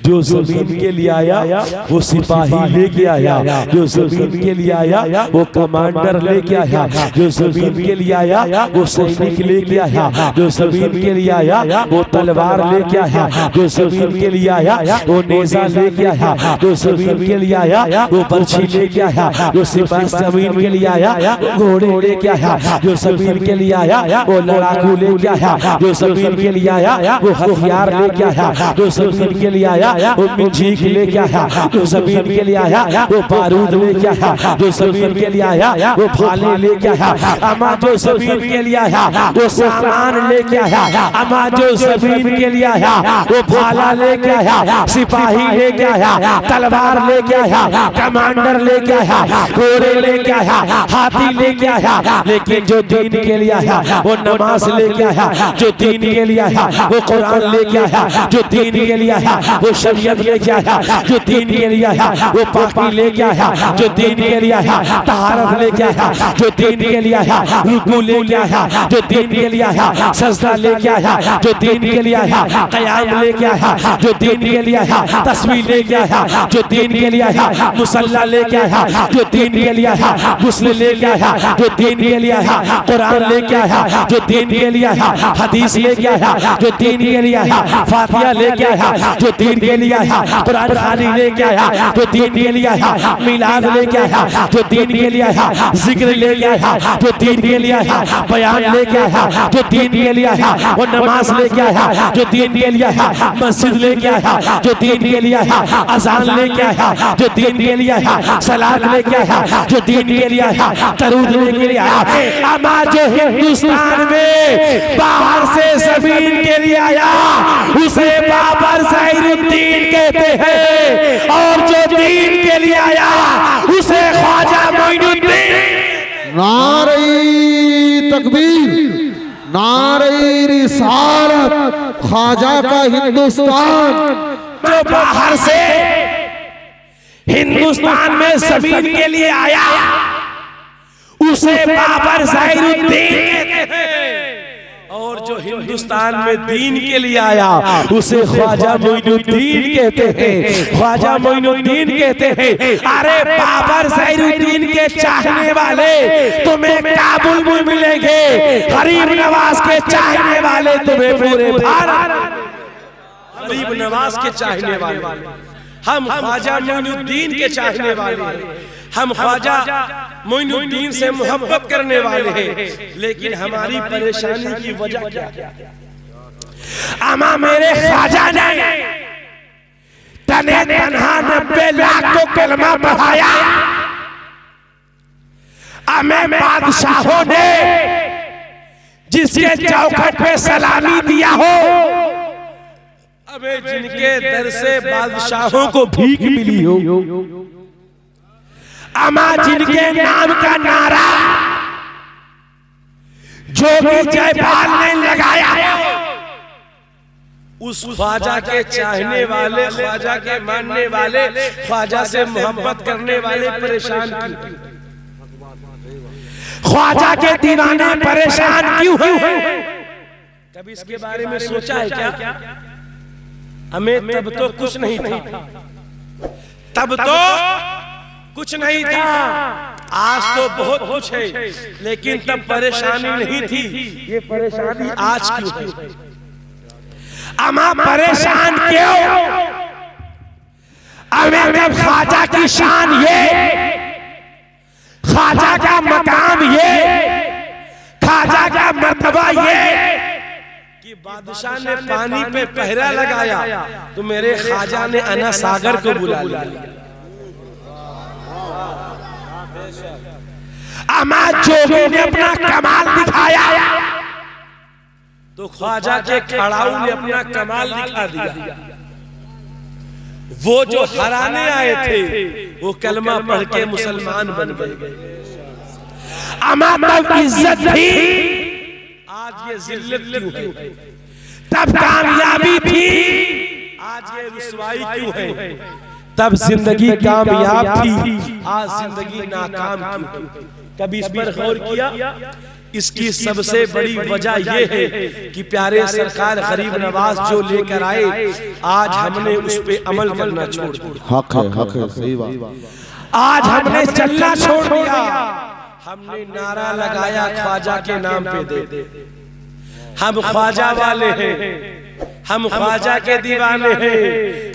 जो जमीन के लिए आया वो सिपाही लेके आया, जो जमीन के लिए आया वो कमांडर लेके आया, जो जमीन के लिए आया वो सैनिक लेके आया, जो जमीन के लिए आया वो तलवार लेके आया, जो जमीन के लिए आया वो नेजा लेके आया, जो जमीन के लिए आया वो बर्छी लेके आया, जो सिपाही जमीन के लिए आया घोड़े लेके आया, जो जमीन के लिए आया वो लड़ाकू लेके आया, जो जमीन के लिए आया वो हथियार लेके आया, जो जमीन के लिए आया वो मिर्ची लेके आया, जो जमीन के लिए आया वो बारूद लेके आया, जो जमीन के लिए आया वो भाले लेके आया, अमा जो जमीन के लिए आया वो सामान लेके आया, अमा जो जमीन के लिए आया वो भाला लेके आया, सिपाही लेके आया, तलवार लेके आया, कमांडर लेके आया, घोड़े लेके आया, हाथी लेके आया, लेकिन जो दीन के लिए आया वो नमाज लेके आया, जो दीन के लिए आया वो कुरान लेके आया, जो दीन के लिए आया वो शरीयत लेके आया, जो दीन के लिए आया वो पाकी लेके आया, जो दीन के लिए आया तहारत लेके आया, जो दीन के लिए आया रुकू लेके आया, जो दीन के लिए आया सजदा लेके आया, जो दीन के लिए आया क़याम लेके आया, जो दीन के लिए आया तस्बीह लेके आया, जो दीन के लिए आया मुसल्ला लेके आया, जो दीन के लिए आया गुस्ल लेके आया, जो दीन के लिए आया कुरान लेके आया, जो दीन के लिए आया हदीस लेके आया, जो दीन के लिए आया फातिहा लेके आया, जो दीन के के लिए आया, कुरान खानी लेके आया जो दीन के लिए आया, मिलाद लेके आया जो दीन के लिए आया, जिक्र लेके आया जो दीन के लिए आया, बयान लेके आया जो दीन के लिए आया, वो नमाज लेके आया जो दीन के लिए आया, मस्जिद लेके आया जो दीन के लिए आया, अजान लेके आया जो दीन के लिए आया, सलात लेके आया जो दीन के लिए आया, दरूद लेके आया। अमा जो हिंदुस्तान में बाहर से जमीन के लिए आया उसे बाबर ज़हीरुद्दीन कहते हैं, और जो दीन के लिए आया उसे ख्वाजा मोइनुद्दीन। नारे तकबीर, नारे रिसालत, ख्वाजा का हिंदुस्तान। जो बाहर से हिंदुस्तान में जमीन के लिए आया उसे बाबर ज़हीरुद्दीन कहते हैं, और जो हिंदुस्तान में दीन के लिए आया उसे ख्वाजा मोइनुद्दीन कहते हैं, ख्वाजा मोइनुद्दीन कहते हैं। अरे बाबर ज़हीरुद्दीन के चाहने वाले तुम्हें काबुल में मिलेंगे, गरीब नवाज के चाहने वाले तुम्हें पूरे भारत, गरीब नवाज के चाहने वाले, हम ख्वाजा मोइनुद्दीन के चाहने वाले हैं, हम ख्वाजा मोइनुद्दीन से मोहब्बत करने वाले हैं, लेकिन हमारी परेशानी की वजह क्या है? अमा मेरे ख्वाजा ने तने तन्हा 90 लाख को कलमा पढ़ाया, हमें बादशाहों ने जिसके चौखट पे सलामी दिया हो, हमें जिनके दर से बादशाहों को भीख मिली हो, अमा जिनके नाम का नारा जोगी जयपाल ने लगाया, उस ख्वाजा के चाहने वाले, ख्वाजा के मानने वाले, ख्वाजा से मोहब्बत करने वाले परेशान क्यों? ख्वाजा के दीवाने परेशान क्यों हैं? कभी इसके बारे में सोचा है क्या? हमें तब तो कुछ नहीं था, तब तो कुछ नहीं था, आज तो बहुत कुछ है, लेकिन तब परेशानी नहीं थी। ये परेशानी आज क्यों है? अमा परेशान क्यों? हमें जब ख्वाजा की शान ये, ख्वाजा का मकाम ये, ख्वाजा का मर्तबा ये कि बादशाह ने पानी पे पहरा लगाया तो मेरे ख्वाजा ने अना सागर को बुला लिया। अमा जोगी ने अपना कमाल दिखाया तो ख्वाजा के खड़ाऊ ने अपना कमाल दिखा दिया। वो जो हराने आए थे वो कलमा पढ़ के मुसलमान बन गए। अमा तब इज्जत थी, आज ये जिल्लत क्यों है? तब कामयाबी थी, आज ये रुसवाई क्यों है? तब जिंदगी कामयाब थी, आज जिंदगी नाकाम क्यों? कभी इस पर गौर किया? इसकी सबसे बड़ी वजह यह है कि प्यारे सरकार गरीब नवाज जो लेकर आए, आज हमने उस पे अमल करना छोड़ दिया। हक है, सही बात। आज हमने चलना छोड़ दिया, हमने नारा लगाया ख्वाजा के नाम पे दे, हम ख्वाजा वाले हैं, हम ख्वाजा के दीवाने हैं,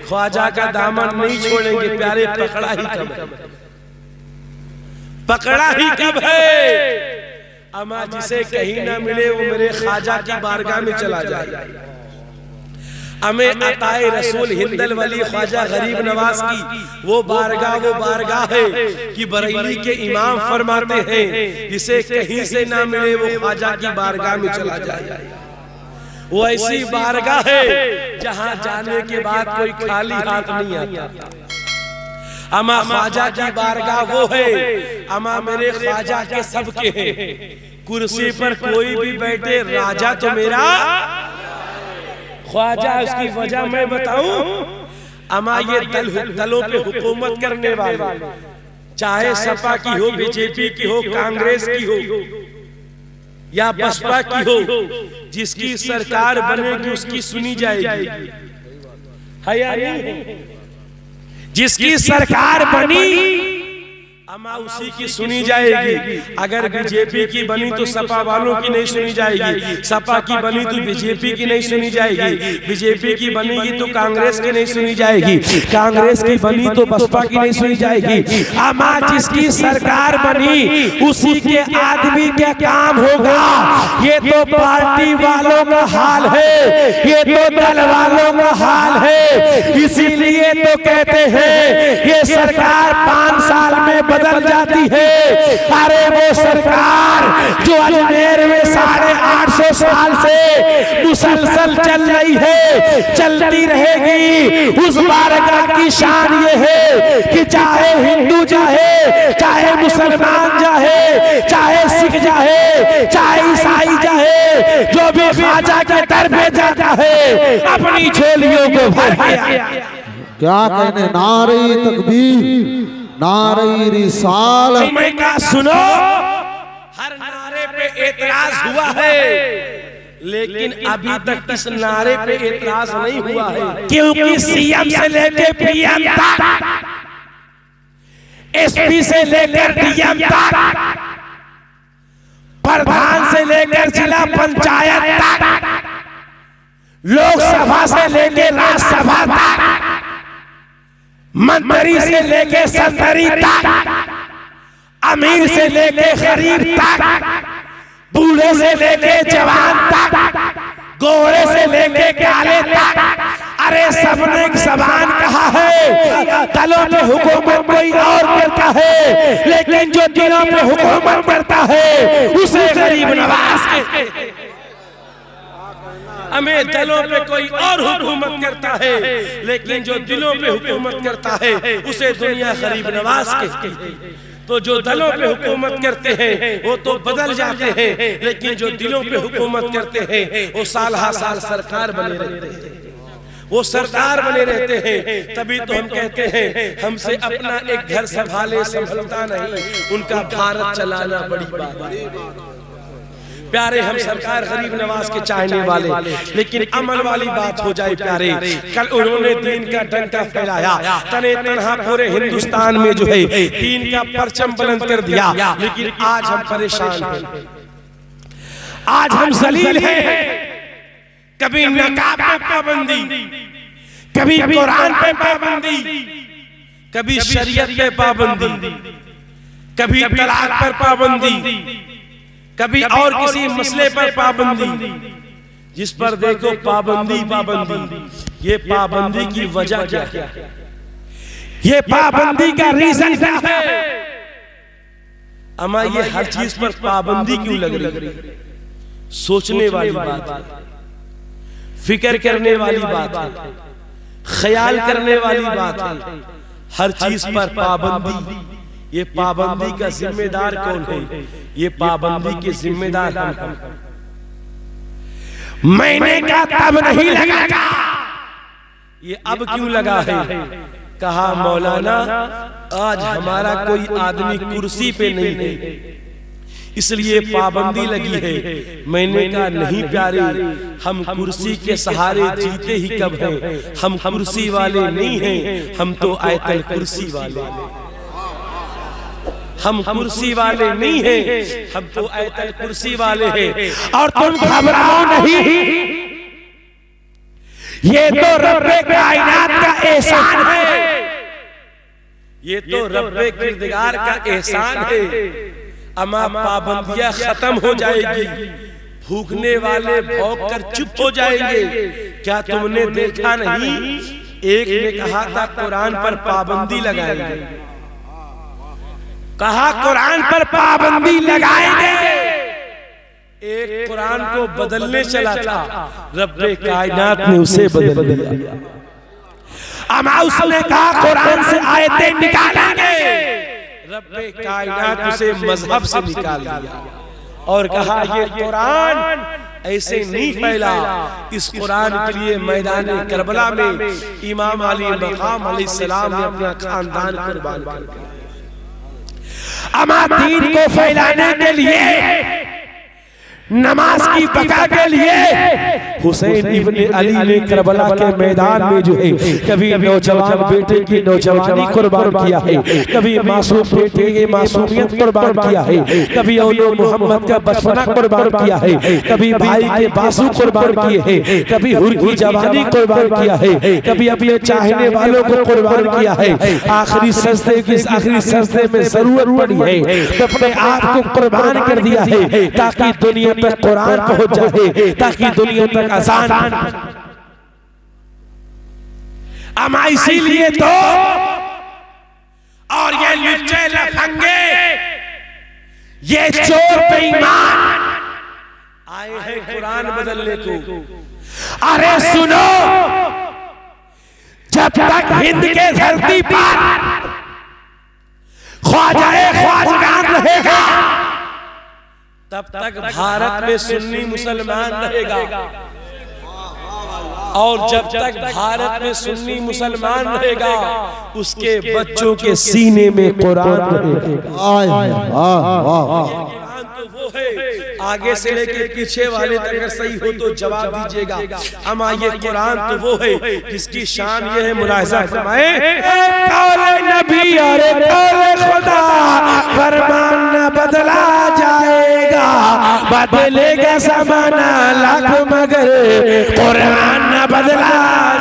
ख्वाजा का दामन नहीं छोड़ेंगे। प्यारे पकड़ा ही कब है? पकड़ा ही कब है? अमा जिसे कहीं ना मिले वो मेरे ख्वाजा की बारगाह में चला जाए। हमें अताए रसूल हिंदल वली ख्वाजा गरीब नवाज की वो बारगाह है कि बरेली के इमाम फरमाते हैं जिसे कहीं से ना मिले वो ख्वाजा की बारगाह में चला जाए। वो ऐसी बारगाह है जहां जाने के बाद कोई खाली हाथ नहीं आता। अमा ख्वाजा की बारगाह वो है, अमा मेरे ख्वाजा के सबके हैं। कुर्सी पर कोई भी बैठे, राजा तो मेरा ख्वाजा। उसकी वजह मैं बताऊं? अमा ये दलों पे हुकूमत करने वाले, चाहे सपा की हो, बीजेपी की हो, कांग्रेस की हो या बसपा की हो, जिसकी सरकार बनेगी उसकी सुनी जाएगी। है या नहीं? जिसकी सरकार बनी अमा उसी की सुनी जाएगी। अगर बीजेपी की बनी तो सपा वालों की नहीं सुनी जाएगी, सपा की बनी तो बीजेपी की नहीं सुनी जाएगी, बीजेपी की बनेगी तो कांग्रेस की नहीं सुनी जाएगी, कांग्रेस की बनी तो बसपा की नहीं सुनी जाएगी। अमा जिसकी सरकार बनी उसी के आदमी क्या काम होगा। ये तो पार्टी वालों का हाल है, ये तो दल वालों का हाल है। इसीलिए तो कहते हैं ये सरकार 5 साल में बदल जाती है। अरे वो सरकार जो अजमेर में 850 साल से मुसलसल चल रही है, चलती रहेगी। उस बारगाह की शान ये है कि चाहे हिंदू जाए, चाहे मुसलमान जाए, चाहे सिख जाए, चाहे ईसाई जाए, जो भी ख्वाजा के दर पे जाता है अपनी झोलियों को भर दिया। क्या कहने, नारे तकबीर, नारे रिसालत। मैं क्या सुनो, हर नारे पे एतराज हुआ है, लेकिन अभी तक इस नारे पे एतराज नहीं हुआ है। क्योंकि सीएम से लेकर पीएम तक, एसपी से लेकर डीएम तक, प्रधान से लेकर जिला पंचायत तक, लोकसभा से लेकर राज्यसभा तक, मंत्री से लेके संतरी तक, अमीर से लेके गरीब तक, बूढ़े से लेके जवान तक, गोरे से लेके काले तक, अरे सबने जबान कहा है। दलों पे हुकूमत कोई और करता है, लेकिन जो दिलों पे हुकूमत करता है उसे गरीब नवाज के। हमें दलों पे कोई और हुकूमत करता है, लेकिन जो दिलों पे हुकूमत करता है उसे दुनिया गरीब नवाज के। तो जो दलों पे हुकूमत करते हैं वो तो बदल जाते हैं, लेकिन जो दिलों पे हुकूमत करते हैं वो साल हर साल सरकार बने रहते हैं, वो सरकार बने रहते हैं। तभी तो हम कहते हैं हमसे अपना एक घर संभाले संभलता नहीं, उनका भारत चलाना बड़ी बात है। प्यारे, हम सरकार गरीब नवाज के चाहने वाले, लेकिन अमल वाली बात हो जाए प्यारे। कल उन्होंने दीन का डंका फैलाया, तने तनहा पूरे हिंदुस्तान में जो है दीन का परचम बुलंद कर दिया, लेकिन आज हम परेशान हैं, आज हम जलील हैं। कभी नकाब पे पाबंदी, कभी कुरान पे पाबंदी, कभी शरीयत पे पाबंदी, कभी तलाक पर पाबंदी, कभी और किसी मसले पर पाबंदी। जिस पर देखो पाबंदी पाबंदी। ये पाबंदी की वजह क्या है? ये पाबंदी का रीजन क्या है? अमा ये हर चीज पर पाबंदी क्यों लग रही है? सोचने वाली बात है, फिक्र करने वाली बात है, ख्याल करने वाली बात है। हर चीज पर पाबंदी। ये पाबंदी का जिम्मेदार कौन है? ये पाबंदी के जिम्मेदार हम हैं। मैंने कहा तब नहीं लगा, ये अब क्यों लगा है? कहा मौलाना आज हमारा कोई आदमी कुर्सी पे नहीं है, इसलिए पाबंदी लगी है। मैंने कहा नहीं प्यारे, हम कुर्सी के सहारे जीते ही कब हैं? हम कुर्सी वाले नहीं हैं, हम तो आयतल कुर्सी वाले। हम कुर्सी वाले नहीं हैं, हम तो आयतल कुर्सी वाले हैं। और तुम घबराओ नहीं, ये तो रब्बे कायनात का एहसान है, ये तो रब्बे किरदार का एहसान है। अमा पाबंदियां खत्म हो जाएगी, भूखने वाले भौंक कर चुप हो जाएंगे। क्या तुमने देखा नहीं, एक ने कहा था कुरान पर पाबंदी लगाएंगे, कहा कुरान पर पाबंदी लगाएंगे। एक कुरान को बदलने चला था, रब्बे कायनात ने उसे बदल दिया। अमा उसने कहा कुरान से आयतें निकालेंगे, रब्बे कायनात उसे मजहब से निकाल दिया और कहा ये कुरान ऐसे नहीं फैला। इस कुरान के लिए मैदान करबला में इमाम अली मकाम अलैहिस्सलाम ने अपना खानदान कुर्बान कर दिया। अमा दीन को फैलाने के लिए नमाज की बका के लिए हुसैन इब्ने अली ने करबला के मैदान में जो है कभी नौजवान बेटे की नौजवानी कुर्बान किया है, कभी मासूम बेटे की मासूमियत कुर्बान किया है, कभी औलो मोहम्मद का बचपना कुर्बान किया है, कभी भाई के बासु कुर्बान किए हैं, कभी हुर की जवानी कुर्बान किया है, कभी अपने चाहने वालों को कुर्बान किया है। आखिरी सजदे में जरूरत पड़ी है तो अपने आप को कुर्बान कर दिया है ताकि दुनिया तक कुरान पहुंच जाए, ताकि दुनिया तक आसान। अमा इसीलिए तो और ये लुच्चे लफंगे, ये चोर बेईमान आए हैं कुरान बदलने को। अरे सुनो, जब तक हिंद के धरती पर ख्वाजगान रहेगा तब तक भारत में सुन्नी मुसलमान रहेगा, और जब तक भारत में सुन्नी मुसलमान रहेगा उसके बच्चों के सीने में कुरान रहेगा। आगे से लेके पीछे वाले तक अगर सही हो तो जवाब दीजिएगा। अमा ये कुरान तो वो है जिसकी शान ये है, मुलाहिजा फरमाए, कौले नबी और कौले खुदा फरमान न बदला जाएगा, बदलेगा ज़माना लाख मगर कुरान न बदला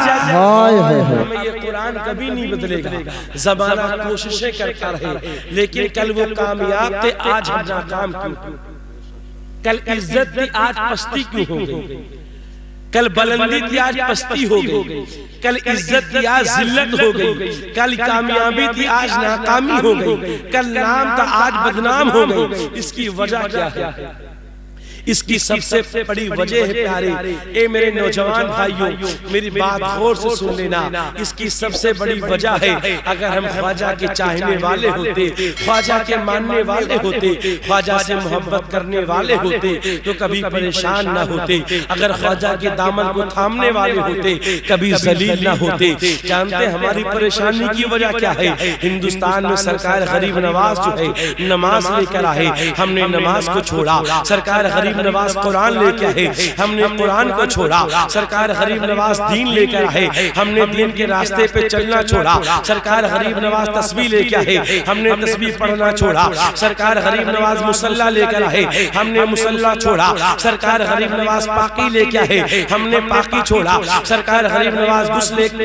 जाएगा। ये कुरान कभी नहीं बदलेगा, ज़माना कोशिशें करता रहे, लेकिन कल वो कामयाब थे, आज हम नाकाम क्यों? कल इज्जत थी, आज पस्ती क्यों हो गई? कल बुलंदी थी, आज पस्ती हो गई। कल इज्जत थी, आज जिल्लत हो गई। कल कामयाबी थी, आज नाकामी हो गई। कल नाम था, आज बदनाम हो गई। इसकी वजह क्या है? इसकी सबसे बड़ी वजह है प्यारे, ए मेरे नौजवान भाइयों, मेरी बात गौर से सुन लेना। इसकी सबसे बड़ी वजह है, अगर हम ख्वाजा के चाहने वाले होते, ख्वाजा के मानने वाले होते, ख्वाजा से मोहब्बत करने वाले होते तो कभी परेशान ना होते। अगर ख्वाजा के दामन को थामने वाले होते कभी जलील ना होते। जानते हमारी परेशानी की वजह क्या है? हिंदुस्तान में सरकार गरीब नवाज जो है नमाज लेकर आए, हमने नमाज को छोड़ा। सरकार गरीब नवाज कुरान लेके आए, हमने कुरान को छोड़ा। सरकार गरीब नवाज दीन लेकर आए, हमने दीन के रास्ते पे चलना छोड़ा। सरकार गरीब नवाज तस्बीह लेके आए, हमने तस्बीह पढ़ना छोड़ा। सरकार गरीब नवाज मुसल्ला लेकर आए, हमने मुसल्ला छोड़ा। सरकार गरीब नवाज पाकी लेके आए, हमने पाकी छोड़ा। सरकार गरीब नवाज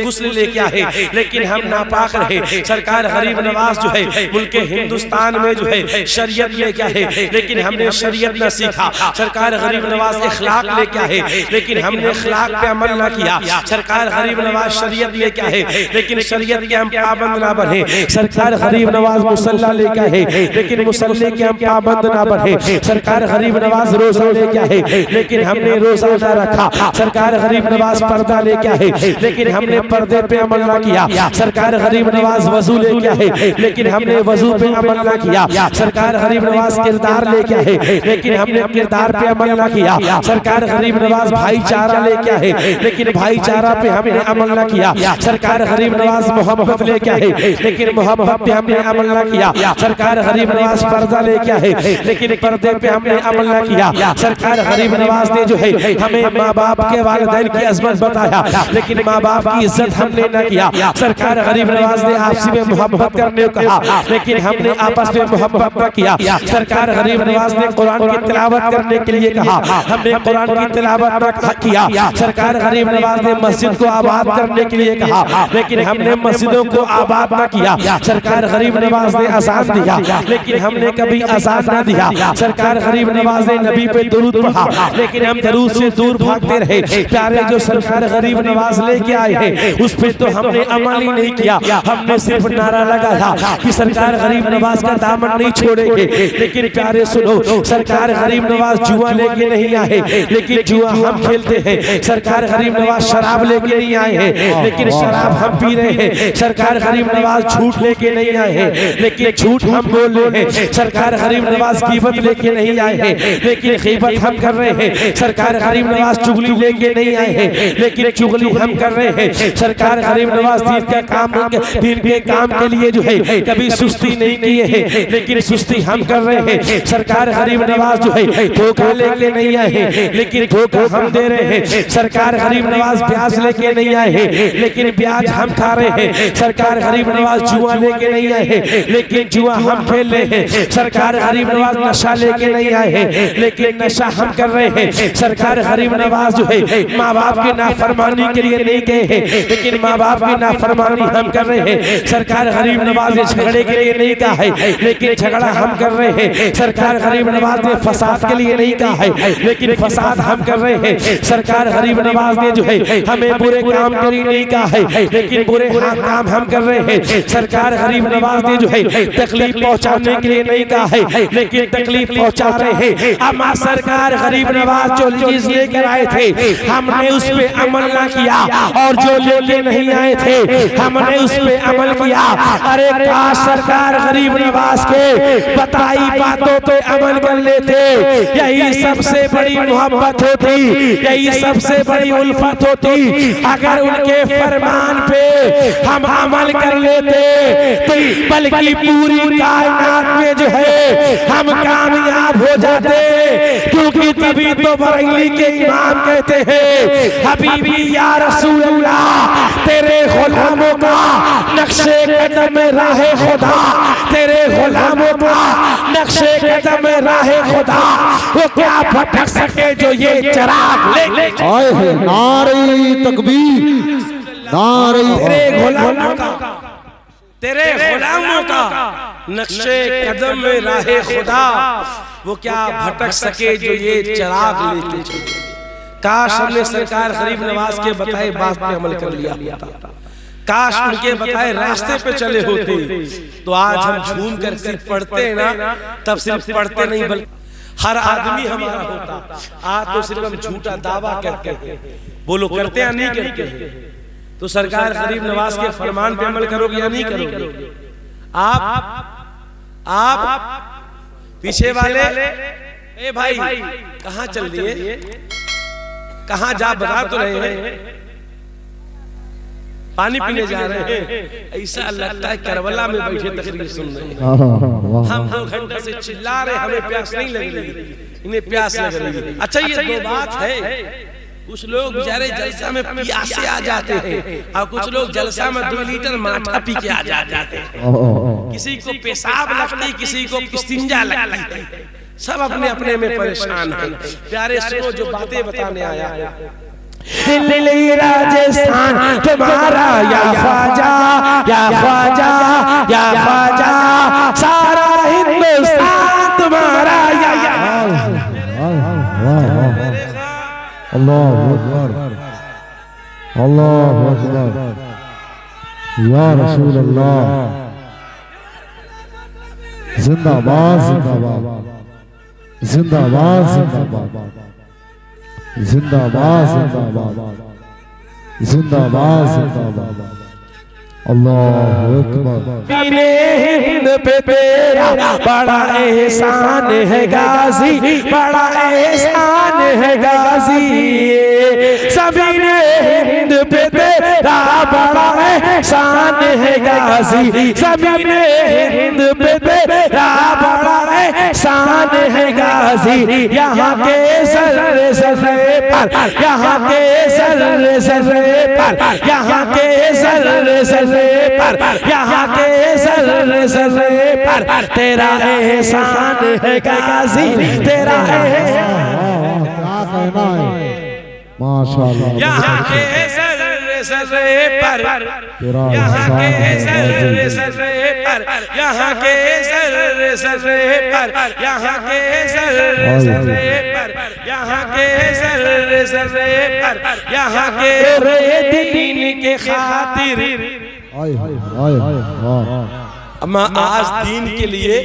गुस्ल लेके आए, लेकिन हम नापाक रहे। सरकार गरीब नवाज जो है मुल्क हिंदुस्तान में जो है शरीयत लेके आए, लेकिन हमने शरीयत न सीखा। सरकार गरीब नवाज इखलाक लेके आए, लेकिन हमने इखलाक पे अमल ना किया। सरकार गरीब नवाज शरीयत लेके आए, लेकिन शरीयत के हम पाबंद ना बने। सरकार गरीब नवाज मुसल्ला लेके आए, लेकिन मुसल्ले के हम पाबंद ना बने। सरकार गरीब नवाज रोजा लेके आए, लेकिन हमने रोजा ना रखा। सरकार गरीब नवाज पर्दा लेके आए, लेकिन हमने पर्दे पे अमल ना किया। सरकार गरीब नवाज वजू लेके आए, लेकिन हमने वजू पे अमल ना किया। सरकार गरीब नवाज किरदार लेके आए, लेकिन हमने किरदार पे अमल ना किया। सरकार गरीब नवाज भाईचारा लेके आए, लेकिन भाईचारा पे हमने अमल ना किया। सरकार गरीब नवाज मोहब्बत लेके आए, लेकिन मोहब्बत पे हमने अमल ना किया। सरकार गरीब नवाज पर्दा लेके आए, लेकिन पर्दे पे हमने अमल ना किया। सरकार गरीब नवाज ने जो है हमें माँ बाप के वालिदैन की अजमत बताया, लेकिन माँ बाप की इज्जत हमने ना किया। सरकार गरीब नवाज ने आपसी में मोहब्बत करने को कहा, लेकिन हमने आपस में मोहब्बत ना किया। सरकार गरीब नवाज ने कुरान की तिलावत करने के लिए कहा, हमने कुरान की तिलावत ना किया। सरकार गरीब नवाज ने मस्जिद को आबाद करने के लिए कहा, लेकिन हमने मस्जिदों को आबाद ना किया। सरकार गरीब नवाज ने अज़ान दिया, लेकिन हमने कभी अज़ान ना दिया। सरकार गरीब नवाज ने नबी पे दुरूद पढ़ा, लेकिन हम दुरूद से दूर भागते रहे। प्यारे जो सरकार गरीब नवाज लेके आए हैं उस पे तो हमने अमल ही नहीं किया। हमने सिर्फ नारा लगाया कि सरकार गरीब नवाज का दामन नहीं छोड़ेंगे। लेकिन प्यारे सुनो, सरकार गरीब नवाज जुआ लेके नहीं आए, लेकिन जुआ हम खेलते हैं। सरकार गरीब नवाज शराब लेके नहीं आए हैं, लेकिन शराब हम पी रहे हैं। सरकार गरीब नवाज झूठ लेके नहीं आए हैं, लेकिन झूठ हम बोल रहे हैं। सरकार गरीब नवाज ग़ीबत लेके नहीं आए हैं, लेकिन ग़ीबत हम कर रहे हैं। सरकार गरीब नवाज चुगली लेके नहीं आए हैं, लेकिन चुगली हम कर रहे हैं। सरकार गरीब नवाज दीन के काम के लिए जो है कभी सुस्ती नहीं किए हैं, लेकिन सुस्ती हम कर रहे हैं। सरकार गरीब नवाज जो है धोखा लेके नहीं आए हैं, लेकिन धोखा हम दे रहे हैं। सरकार गरीब नवाज ब्याज लेके नहीं आए हैं, लेकिन ब्याज हम खा रहे हैं। सरकार गरीब नवाज जुआ लेके नहीं आए हैं, लेकिन जुआ हम खेल रहे हैं। सरकार गरीब नवाज नशा लेके नहीं आए हैं, लेकिन नशा हम कर रहे हैं। सरकार गरीब नवाज जो है माँ बाप की नाफरमानी के लिए नहीं गए हैं, लेकिन माँ बाप की नाफरमानी हम कर रहे हैं। सरकार गरीब नवाज ने झगड़े के लिए नहीं कहा है, लेकिन झगड़ा हम कर रहे हैं। सरकार गरीब नवाज ने फसाद के लिए नहीं कहा है, लेकिन फसाद हम कर रहे हैं। सरकार गरीब नवाज ने जो है हमें बुरे काम के लिए नहीं कहा है, लेकिन बुरे काम हम कर रहे हैं। सरकार गरीब नवाज ने जो है तकलीफ पहुंचाने के लिए नहीं कहा है, लेकिन तकलीफ पहुंचा रहे हैं। अम्मा सरकार गरीब नवाज जो चीज लेकर आए थे हमने उस पे अमल ना किया, और जो लेके नहीं आए थे हमने उस पे अमल किया। अरे काश सरकार गरीब नवाज के बताई बातों पे अमल कर लेते, यही सबसे बड़ी मोहब्बत होती, यही सबसे बड़ी उल्फत होती। अगर उनके फरमान पे हम अमल कर लेते तो बल्कि पूरी कायनात में जो है हम कामयाब हो जाते, क्योंकि तभी तो बरेली के इमाम कहते हैं हबीबी या रसूल अल्लाह तेरे गुलामों का नक्शे कदम में राहे खुदा, तेरे गुलामों का नक्शे कदम में राहे खुदा, वो क्या भटक सके जो ये चिराग ले। आए हैं नारे तकबीर, नारे तेरे गुलामों का, तेरे गुलामों का नक्शे कदम में राहे खुदा, वो क्या भटक सके जो ये चिराग लेके चले। काश हमने सरकार गरीब नवाज के बताए बात पे अमल कर लिया होता, काश उनके बताए रास्ते पे चले होते, तो आज हम झूम कर सिर्फ पढ़ते हैं ना, तब सिर्फ पढ़ते नहीं बल्कि हर आदमी हमारा होता। आज तो सिर्फ हम झूठा दावा करते हैं, बोलो करते या नहीं करते हैं। तो सरकार गरीब नवाज के फरमान पे अमल करोगे या नहीं करोगे? आप पीछे वाले ए भाई कहाँ चल दिए, कहाँ जा बता तो रहे हैं, पानी पीने जा रहे हैं। ऐसा लगता है करबला में बैठे तकरीर सुन रहे हैं। हम 2 घंटे से चिल्ला रहे, हमें प्यास नहीं लग रही, इन्हें प्यास लग रही है। अच्छा ये 2 बात है, कुछ लोग बेचारे जलसा में प्यासे आ जाते हैं, और कुछ लोग जलसा में 2 लीटर माठा पी के आ जाते हैं। किसी को पेशाब लगती, किसी को इस्तिंजा लगती है, सब अपने अपने में परेशान है। प्यारे सुनो जो बातें बताने आया। दिल्ली राजस्थान तुम्हारा या ख्वाजा, या ख्वाजा, या ख्वाजा, सारा हिंदुस्तान तुम्हारा या अल्लाह अकबर, अल्लाह अकबर, या रसूल अल्लाह, जिंदाबाद जिंदाबाद, जिंदाबाद जिंदाबाद, जिंदाबाद जिंदाबाद, जिंदाबाद जिंदाबाद, अल्लाह अकबर। हिंद पे तेरा बड़ा एहसान है गाजी, बड़ा एहसान है गाजी, सभी ने हिंद पे तेरा बड़ा एहसान है गाजी, सभी ने हिंद पे तेरा बड़ा एहसान है गाजी। यहाँ के सर्रे सर्रे पर, यहाँ के सर्रे सर्रे पर, यहाँ के सर्रे सर्रे पर, यहाँ के सर्रे सर्रे पर तेरा एहसान है गाजी, तेरा एहसान। क्या कहना है, माशाअल्लाह। यहाँ के सर्रे सर्रे पर, यहाँ के सर्रे सर्रे पर, यहाँ के सर्रे सर्रे पर, यहाँ के सर्रे सर्रे पर, यहाँ के सर्रे सर्रे पर, यहाँ के दीन के खातिर। अम्मा आज दीन के लिए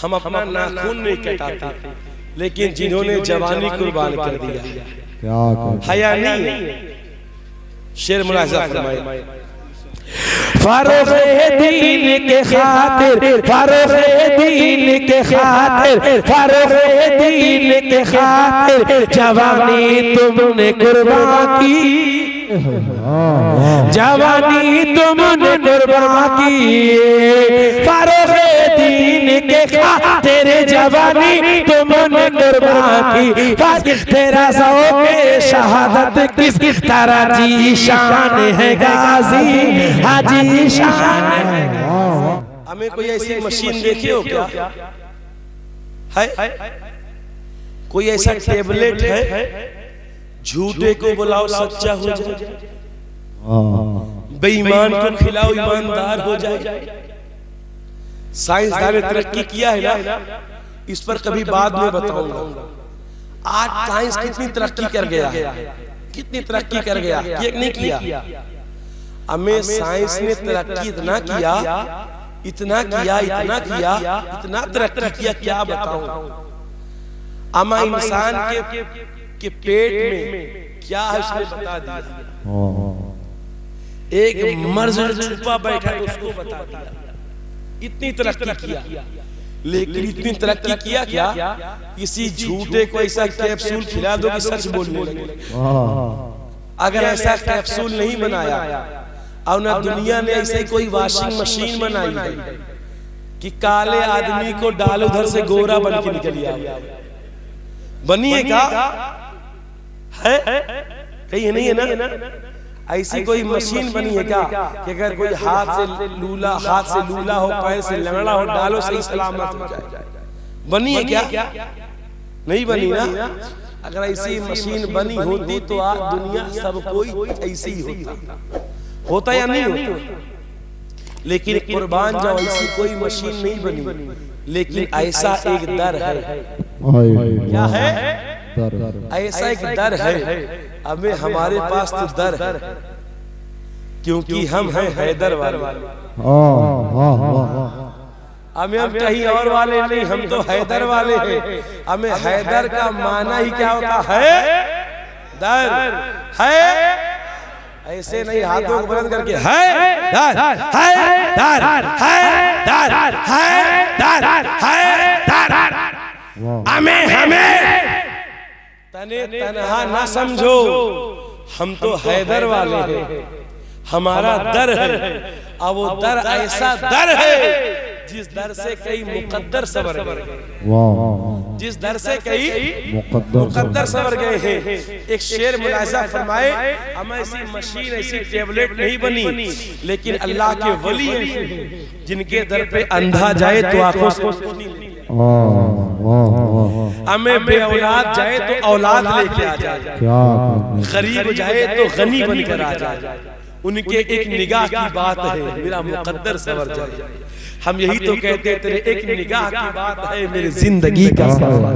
हम अपना नाखून नहीं कटाते, लेकिन जिन्होंने जवानी कुर्बान कर दिया क्या हया नहीं। शेर मुलाहिजा फरमाए, फरोग़ दीन के खातिर, फरोग़ दीन के खातिर, फरोग़ दीन के खातिर जवानी तुमने कुर्बान की, जवानी तुमने कुर्बान की, फरोग़ दीन के खातिर तेरे जवानी तो मैंने कुर्बान की, बस तेरा ज़ौक़ शहादत किस तरह जी शान है गाजी, हाजी शान है। हमें कोई ऐसी मशीन देखे हो क्या है? कोई ऐसा टेबलेट है झूठे को बुलाओ सच्चा हो जाए, बेईमान को खिलाओ ईमानदार हो जाए? साइंसदान ने तरक्की किया है ना, इस पर कभी बाद में बताऊंगा। आज साइंस कितनी तरक्की कर गया है, कितनी तरक्की कर गया, ये नहीं किया। हमें साइंस ने तरक्की इतना किया, इतना किया, इतना किया, इतना तरक्की किया, क्या बताऊं। अमा इंसान के पेट में क्या है उसने बता दिया। एक मर्ज छुपा बैठा है उसको बता दिया। इतनी तरक्की किया, लेकिन इतनी तरक्की किया क्या, किसी झूठे को ऐसा कैप्सूल खिला दो कि सच बोलने लगे। अगर ऐसा कैप्सूल नहीं बनाया और ना दुनिया ने ऐसे कोई वॉशिंग मशीन बनाई है कि काले आदमी को डालो उधर से गोरा बन के निकल आए, बनी है क्या? है कहीं नहीं है ना? ऐसी कोई मशीन बनी है क्या कि अगर कोई हाथ से लूला हो, पैर से लंगड़ा हो, डालो सही सलामत हो जाए? बनी है क्या? नहीं बनी ना। अगर ऐसी मशीन बनी होती तो आज दुनिया सब कोई ऐसे ही होता या नहीं होता? लेकिन कुर्बान जाओ, ऐसी कोई मशीन नहीं बनी, लेकिन ऐसा एक दर है। क्या है? ऐसा एक दर है। हमें हमारे पास तो दर है, क्योंकि हम हैं हैदर वाले। हम कहीं और वाले नहीं, हम तो हैदर वाले हैं। हमें हैदर का माना ही क्या होता है? दर है। ऐसे नहीं हाथों को बुलंद करके है दर, है दर, है दर, है दर, है दर। हमें तने तनहा ना समझो, हम तो हैदर वाले हैं, हमारा दर है। और वो दर ऐसा दर है जिस दर से कई मुकद्दर सवर गए, जिस दर से कई मुकद्दर सवर गए हैं। एक शेर मुलाहिजा फरमाए, हम ऐसी मशीन, ऐसी टेबलेट नहीं बनी, लेकिन अल्लाह के वली हैं जिनके दर पे अंधा जाए तो आंखों से, हमें बे औलाद जाए तो औलाद लेके आ जाए, गरीब जाए तो गनी बनकर आ जाए। उनके एक निगाह की बात है मेरा मुकद्दर सवर जाए। हम यही तो कहते हैं, तेरे एक निगाह की बात है मेरी जिंदगी का सवर।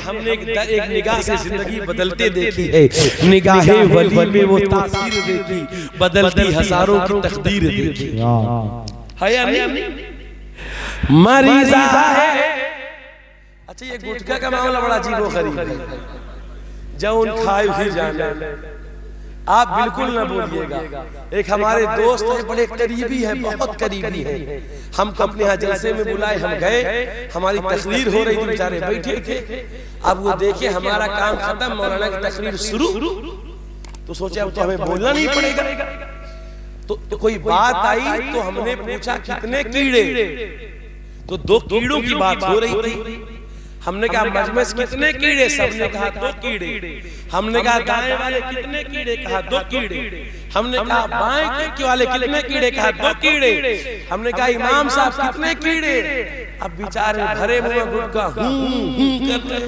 हमने एक निगाह से जिंदगी बदलते देखी है। निगाहे वली में वो तासीर देखी, बदलती हजारों की तकदीर देखी है या नहीं? मरीजा है। अच्छा, ये गुटखा का मामला बड़ा अजीबोगरीब है। जौन खाए फिर जाना, आप बिल्कुल ना बोलिएगा। एक हमारे दोस्त है, बड़े करीबी है, बहुत करीबी है। हमको अपने यहाँ जलसे में बुलाए, हम गए, हमारी तकरीर हो रही थी, बेचारे बैठे थे। अब वो देखे हमारा काम खत्म, मौलाना की तकरीर शुरू, तो सोचे अब तो हमें बोलना नहीं पड़ेगा। तो कोई बात आई तो हमने पूछा कितने कीड़े, तो 2 कीड़ों की बात हो रही थी। हमने कहा मजमेस कितने कीड़े, सबने कहा 2 कीड़े। हमने कहा दाएं वाले कितने कीड़े, कहा 2 कीड़े। हमने कहा बाएं वाले कितने कीड़े, कहा 2 कीड़े। हमने कहा इमाम साहब कितने कीड़े। अब बेचारे भरे मुंह गुटखा कर रहे।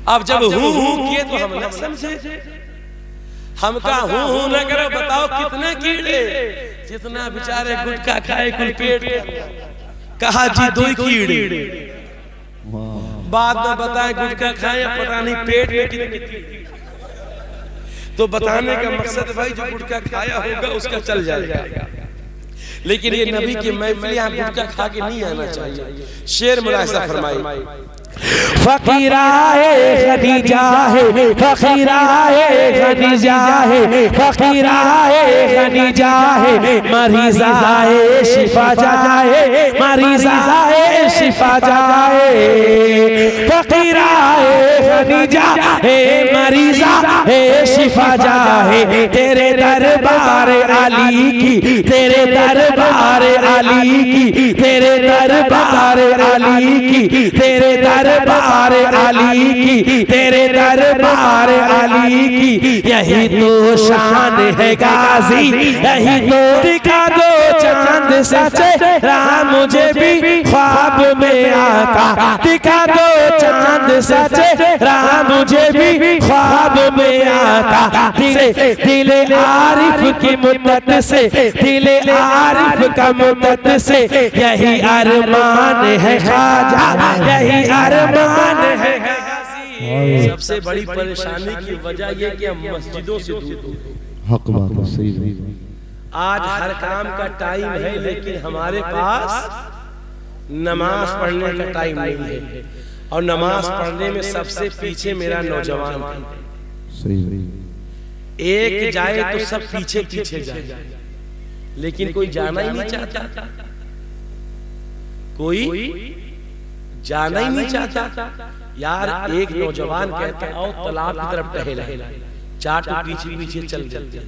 अब जब हूं किए तो हम न समझे, हम कहा हूं न करो, बताओ कितने कीड़े। जितना बेचारे गुटखा खाए कुल पेट, कहा जी 2 कीड़े। बाद में बताए गुटखा खाए पता नहीं पेट में कितने। तो बताने का मकसद भाई जो गुटखा खाया होगा उसका चल जाएगा, लेकिन ये नबी की महफिल यहाँ गुटखा खा के नहीं आना चाहिए। शेर मुलाहिजा फरमाई, फकीराए खदीजा है, फकीराए खदीजा है, फकीराए खदीजा है, मरीज़ाए शिफा जाए, मरीज़ाए शिफा जाए। फकीराए परेशानी जा हे मरीजा हे शिफा जा है तेरे दरबार अली की, तेरे दरबार अली की, तेरे दरबार अली की, तेरे दरबार अली की, तेरे दरबार अली की। यही तो शान है गाजी, यही तो दिखा दो चांद सचे राम मुझे भी ख्वाब में आका, दिखा दो चांद सचे राम मुझे भी ख्वाब में आका। दिल आरिफ की मुद्दत से, दिल आरिफ का मुद्दत से यही अरमान है ख्वाजा, यही अरमान है। सबसे बड़ी परेशानी की वजह यह कि हम मस्जिदों से दूर। हक बात है, सही सही। आज हर काम का टाइम है लेकिन हमारे पास नमाज पढ़ने का टाइम नहीं है, और नमाज पढ़ने में सबसे पीछे मेरा नौजवान है। सही। एक जाए तो सब पीछे पीछे जाए, लेकिन कोई जाना ही नहीं चाहता, कोई जाना ही नहीं चाहता। यार एक नौजवान कहता है आओ तालाब की तरफ टहला, चार तो पीछे पीछे चल जाते,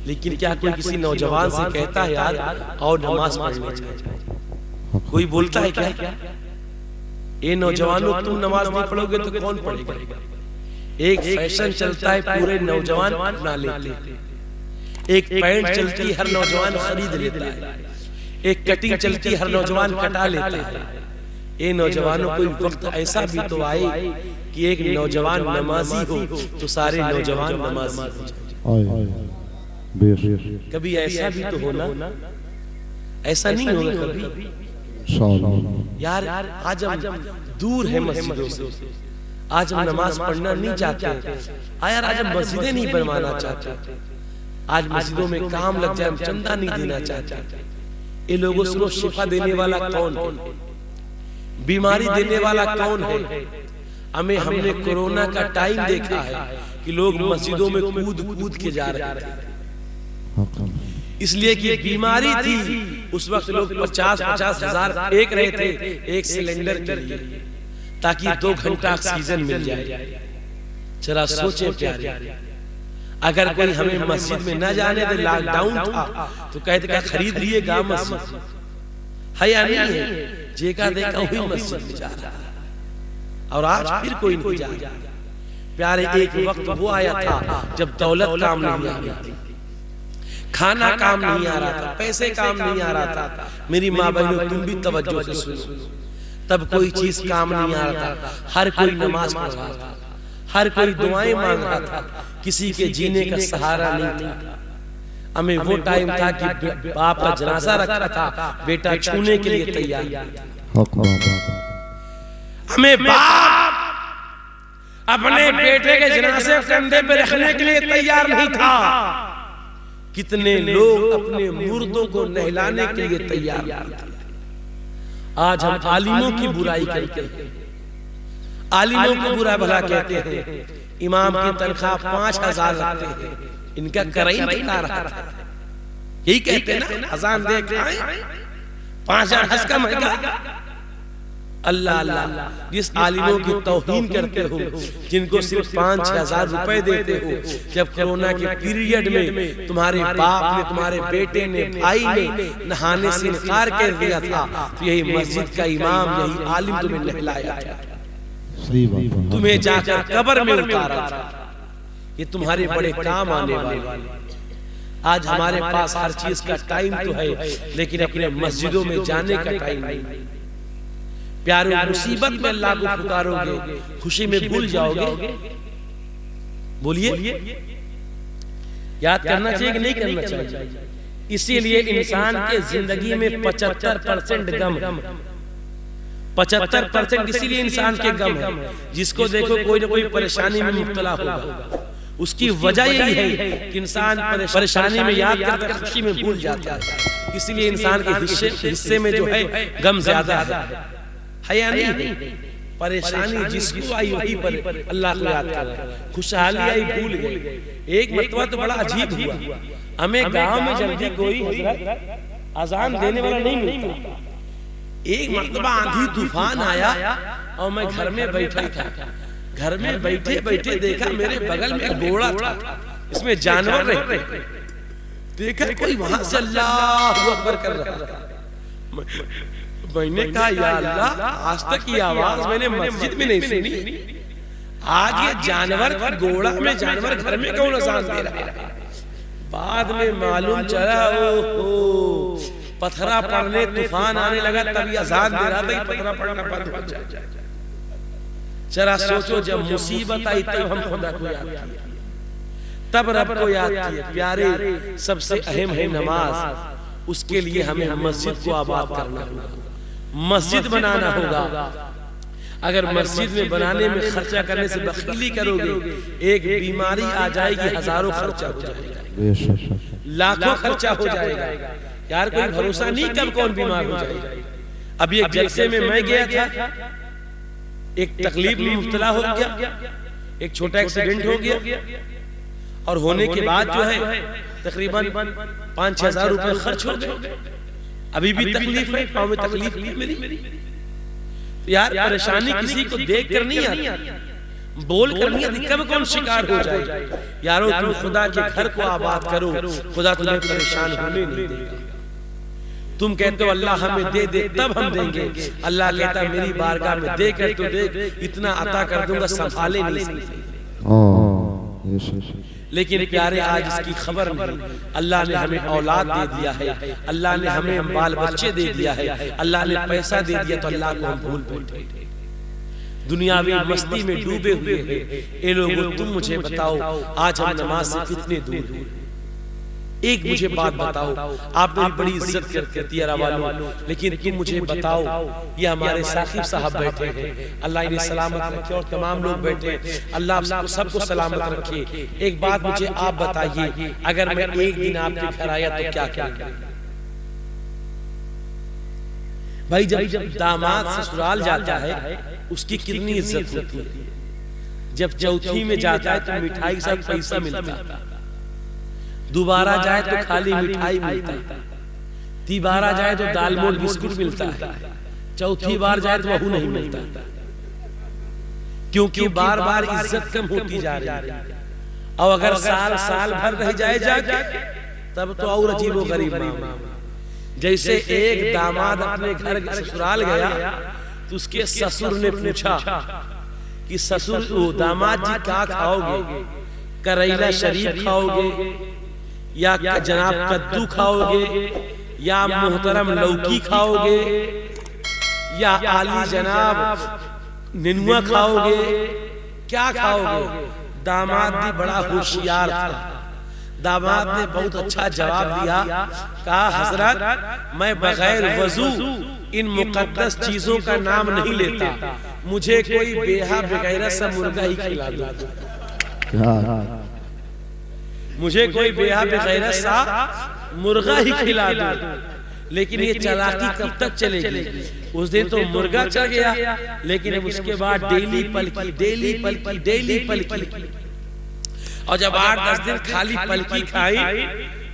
लेकिन क्या कोई किसी नौजवान से कहता है यार आओ नमाज पढ़ने चाहिए? कोई बोलता है क्या? ये नौजवानों तुम नमाज नहीं पढ़ोगे तो कौन पढ़ेगा? एक फैशन चलता है पूरे नौजवान अपना लेते, एक पैंट चलती हर नौजवान खरीद लेता है, एक कटिंग चलती हर नौजवान कटा लेता है। ये नौजवानों को वक्त ऐसा भी तो आए कि एक नौजवान नमाजी हो तो सारे नौजवान नमाजी हो जाए। कभी ऐसा भी तो होना, ऐसा नहीं होगा कभी। यार आज हम दूर है मस्जिदों से, आज हम नमाज पढ़ना नहीं चाहते, यार आज हम मस्जिदें नहीं बनवाना चाहते, आज मस्जिदों में काम लग जाए, हम चंदा नहीं देना चाहते। ये लोगों को शिफा देने वाला कौन है? बीमारी देने वाला कौन है? हमने कोरोना का टाइम देखा है कि लोग मस्जिदों में कूद कूद के जा रहे थे, इसलिए कि बीमारी थी। उस वक्त लोग 50-50 हजार एक रहे थे एक सिलेंडर के लिए, ताकि 2 घंटा ऑक्सीजन मिल जाए। जरा सोचे प्यारे, अगर कोई हमें मस्जिद में न जाने दे, लॉकडाउन था तो कहते क्या खरीद लिएगा मस्जिद है या नहीं है? जेका देखा वही मस्जिद में जा रहा है, और आज फिर कोई नहीं जा रहा। प्यारे एक वक्त वो आया था जब दौलत काम नहीं आ रही थी, खाना काम नहीं आ रहा था, पैसे काम नहीं आ रहा था। मेरी माँ बहनों तुम भी तवज्जो से सुनो, तब कोई चीज काम नहीं आ रहा था, हर कोई नमाज पढ़ रहा था, हर कोई दुआएं मांग रहा था, किसी के जीने का सहारा नहीं था। हमें वो टाइम था कि बाप का जनाजा रखा था, बेटा छूने के लिए तैयार। हमें बाप अपने बेटे के जनाजे कंधे पे रखने के लिए तैयार नहीं था। कितने लोग अपने मुर्दों को नहलाने के लिए तैयार नहीं थे। आज हम आलिमों की बुराई करते हैं, आलिमों को बुरा भला कहते हैं, इमाम की तनख्वाह 5000 रखते हैं, इनका कराई दिखा रहा था, यही कहते हैं ना अजान दे 5000 हज का महंगा। अल्लाह अल्लाह, जिस आलिमों की तौहीन करते हो, जिनको सिर्फ 5-6 रुपए देते हो, जब कोरोना के पीरियड में तुम्हारे बाप ने, तुम्हारे बेटे ने, भाई ने नहाने से इनकार कर दिया था, तो यही मस्जिद का इमाम, यही आलिम तुम्हें नहलाया था, तुम्हें जाकर कब्र में उतारा था। ये तुम्हारे बड़े काम आने वाले। आज हमारे पास हर चीज का टाइम तो है, लेकिन अपने मस्जिदों में जाने का टाइम नहीं। प्यारे, मुसीबत में अल्लाह को पुकारोगे, खुशी में भूल जाओगे। बोलिए, याद करना चाहिए कि नहीं करना चाहिए? इसीलिए इंसान के जिंदगी में 75% गम, 75% इसीलिए इंसान के गम है। जिसको देखो कोई ना कोई परेशानी में मुब्तला होगा, उसकी वजह यही है कि इंसान परेशानी में याद करके खुशी में भूल जाता है। इसीलिए इंसान के हिस्से में जो है गम ज्यादा है या नहीं? परेशानी जिसको आई वही पर अल्लाह को याद कर रहा है, खुशहाली आई भूल गए। एक मरतबा तो बड़ा अजीब हुआ, हमें गांव में जल्दी कोई हजरत अजान देने वाला नहीं मिलता। एक मरतबा आंधी तूफान आया और मैं घर में बैठा था, घर में बैठे बैठे देखा मेरे बगल में घोड़ा था, इसमें जानवर रहे, देखा कोई वहां से अल्लाह अकबर कर रहा है। मैंने कहा या अल्लाह, आज तक ये आवाज मैंने मस्जिद में नहीं सुनी, आज ये जानवर घोड़ा में जानवर घर में कौन अजान दे रहा है। बाद में मालूम चला ओ पत्थरा पड़ने तूफान आने लगा, तभी अजान दे रहा था कि पत्थरा पड़ना बंद हो जाए। जरा सोचो, जब मुसीबत आई तब हम खुदा को याद किया, तब रब को याद किया। प्यारे, सबसे अहम है नमाज, उसके लिए हमें मस्जिद को आबाद करना होगा, मस्जिद बनाना होगा। अगर मस्जिद में बनाने में खर्चा करने से बखीली करोगे, एक बीमारी आ जाएगी, हजारों खर्चा हो जाएगा, लाखों खर्चा हो जाएगा। यार कोई भरोसा नहीं कब कौन बीमार हो जाएगा। अभी एक जलसे में मैं गया था, एक तकलीफ में मुब्तला हो गया, एक छोटा एक्सीडेंट हो गया, और होने के बाद जो है तकरीबन 5-6 हजार रुपए खर्च हो गए। अभी भी तकलीफ है, पाँव में तकलीफ मेरी। यार परेशानी किसी को देख कर नहीं आती, बोल कर नहीं आती, कब कौन शिकार हो जाए। यारों तुम खुदा के घर को आबाद करो, खुदा तुम्हें परेशान होने नहीं देगा। तुम कहते हो अल्लाह हमें दे दे तब हम देंगे, अल्लाह कहता मेरी बारगाह में दे कर तो देख, इतना अता कर दूंगा संभाले नहीं सकते। लेकिन प्यारे, आज इसकी खबर नहीं। अल्लाह ने हमें औलाद दे दिया है, अल्लाह ने हमें बाल बच्चे दे दिया है, अल्लाह ने पैसा दे दिया, तो अल्लाह को हम भूल बैठे, दुनियावी मस्ती में डूबे हुए हैं। ए लोगों, तुम मुझे बताओ आज हम नमाज से कितने दूर हैं। एक मुझे बात बताओ, आप मेरी बड़ी इज्जत करती है वालों, लेकिन तुम मुझे बताओ, ये हमारे साकिब साहब बैठे हैं, अल्लाह इन्हें सलामत रखे, और तमाम लोग बैठे हैं, अल्लाह सबको सलामत रखे। एक बात मुझे आप बताइए, अगर मैं एक दिन आपके घर आया तो क्या करेंगे? भाई जब दामाद ससुराल जाता है उसकी कितनी इज्जत होती है। जब चौथी में जाता है तो मिठाई के साथ पैसा मिलता है, दोबारा जाए तो खाली मिठाई मिलता है, तीबारा जाए तो दाल मोल बिस्कुट मिलता है, चौथी बार जाए तो वह नहीं मिलता, क्योंकि बार बार इज्जत कम होती जा रही है। और अगर साल साल भर रह जाए जाके तब तो और अजीबो गरीब मामला। जैसे एक दामाद अपने घर ससुराल गया तो उसके ससुर ने पूछा कि ससुर दामाद जी क्या खाओगे, करेला शरीफ खाओगे या जनाब कद्दू खाओगे या मोहतरम लौकी खाओगे या आली जनाब निनुआ खाओगे, क्या खाओगे? दामाद भी बड़ा होशियार था। दामाद ने बहुत अच्छा जवाब दिया, कहा हजरत मैं बगैर वजू इन मुकद्दस चीजों का नाम नहीं लेता, मुझे कोई बेहा बगैर सा मुर्गा ही खिला दो, मुझे कोई बेहा बगैर सा मुर्गा ही खिला दो। लेकिन ये चालाकी कब तक चलेगी? उस दिन तो मुर्गा चल गया, लेकिन अब उसके बाद डेली पलकी डेली पलकी डेली पलकी, और जब 8-10 दिन खाली पलकी खाई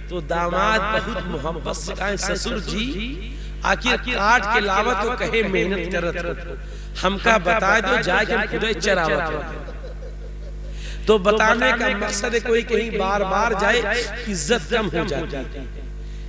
तो दामाद बहुत मोहब्बत से कहे ससुर जी आखिर काट के लावत तो कहे मेहनत करत हो, हमका बता दो जाके हम खुदे चरावत। तो बताने का मकसद है कोई कहीं बार बार जाए इज्जत कम हो जाती है,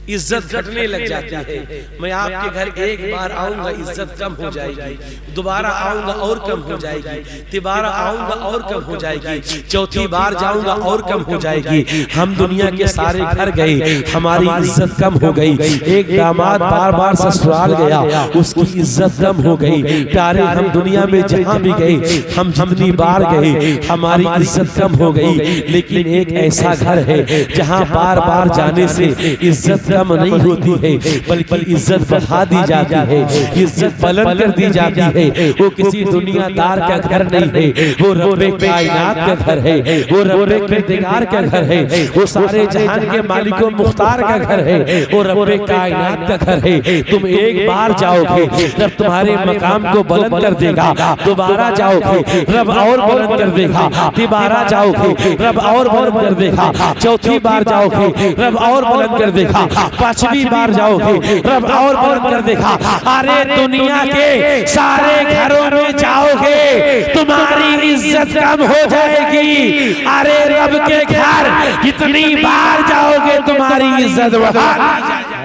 इज्जत घटने लग जाती है। मैं आपके घर एक बार आऊंगा इज्जत कम हो जाएगी, दोबारा आऊंगा और कम हो जाएगी, तिबारा आऊंगा और कम हो जाएगी, चौथी बार जाऊंगा और कम हो जाएगी। हम दुनिया के सारे घर गए, हमारी इज्जत कम हो गई। एक दामाद बार बार ससुराल गया, उसकी इज्जत कम हो गई। प्यारे, हम दुनिया में जहां भी गए, हम जितनी बार गए हमारी इज्जत कम हो गई। लेकिन एक ऐसा घर है जहां बार बार जाने से इज्जत कम नहीं होती है, बल्कि इज्जत बढ़ा दी जाती है, इज्जत बुलंद कर दी जाती है। वो किसी दुनियादार का घर नहीं है, वो रब्बे कायनात का घर है, वो रब्बे किरदार का घर है, वो सारे जहान के मालिको मुख्तार का घर है, वो रब्बे कायनात का घर है। तुम एक बार जाओगे रब तुम्हारे मकाम को बुलंद कर देगा, दोबारा जाओगे रब और बुलंद कर देगा, तिबारा जाओगे रब और बुलंद कर देगा, चौथी बार जाओगे रब और बुलंद कर देगा। पांचवी बार जाओगे रब और बुलंद कर देगा, अरे दुनिया के सारे घरों में जाओगे तुम्हारी इज्जत कम हो जाएगी, अरे रब के घर कितनी बार जाओगे तुम्हारी इज्जत बढ़ा दी जाएगी।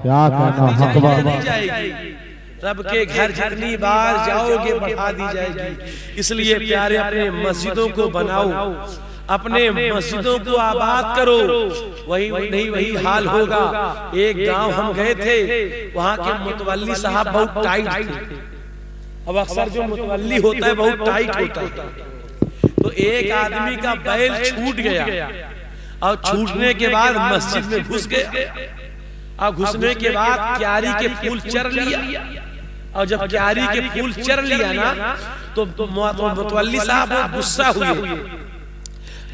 क्या कहना, हक बात। रब के घर जितनी बार जाओगे बढ़ा दी जाएगी। इसलिए प्यारे अपने मस्जिदों को बनाओ, अपने मस्जिदों को आबाद करो। वही नहीं वही हाल होगा। एक गांव हम गए थे, वहां के मुतवल्ली साहब बहुत टाइट थे। अब अक्सर जो मुतवल्ली होता है बहुत टाइट होता है। तो एक आदमी का बैल छूट गया और छूटने के बाद मस्जिद में घुस गया और घुसने के बाद क्यारी के फूल चर लिया। और जब क्यारी के फूल चर लिया ना तो मुतवल्ली साहब बहुत गुस्सा हुए।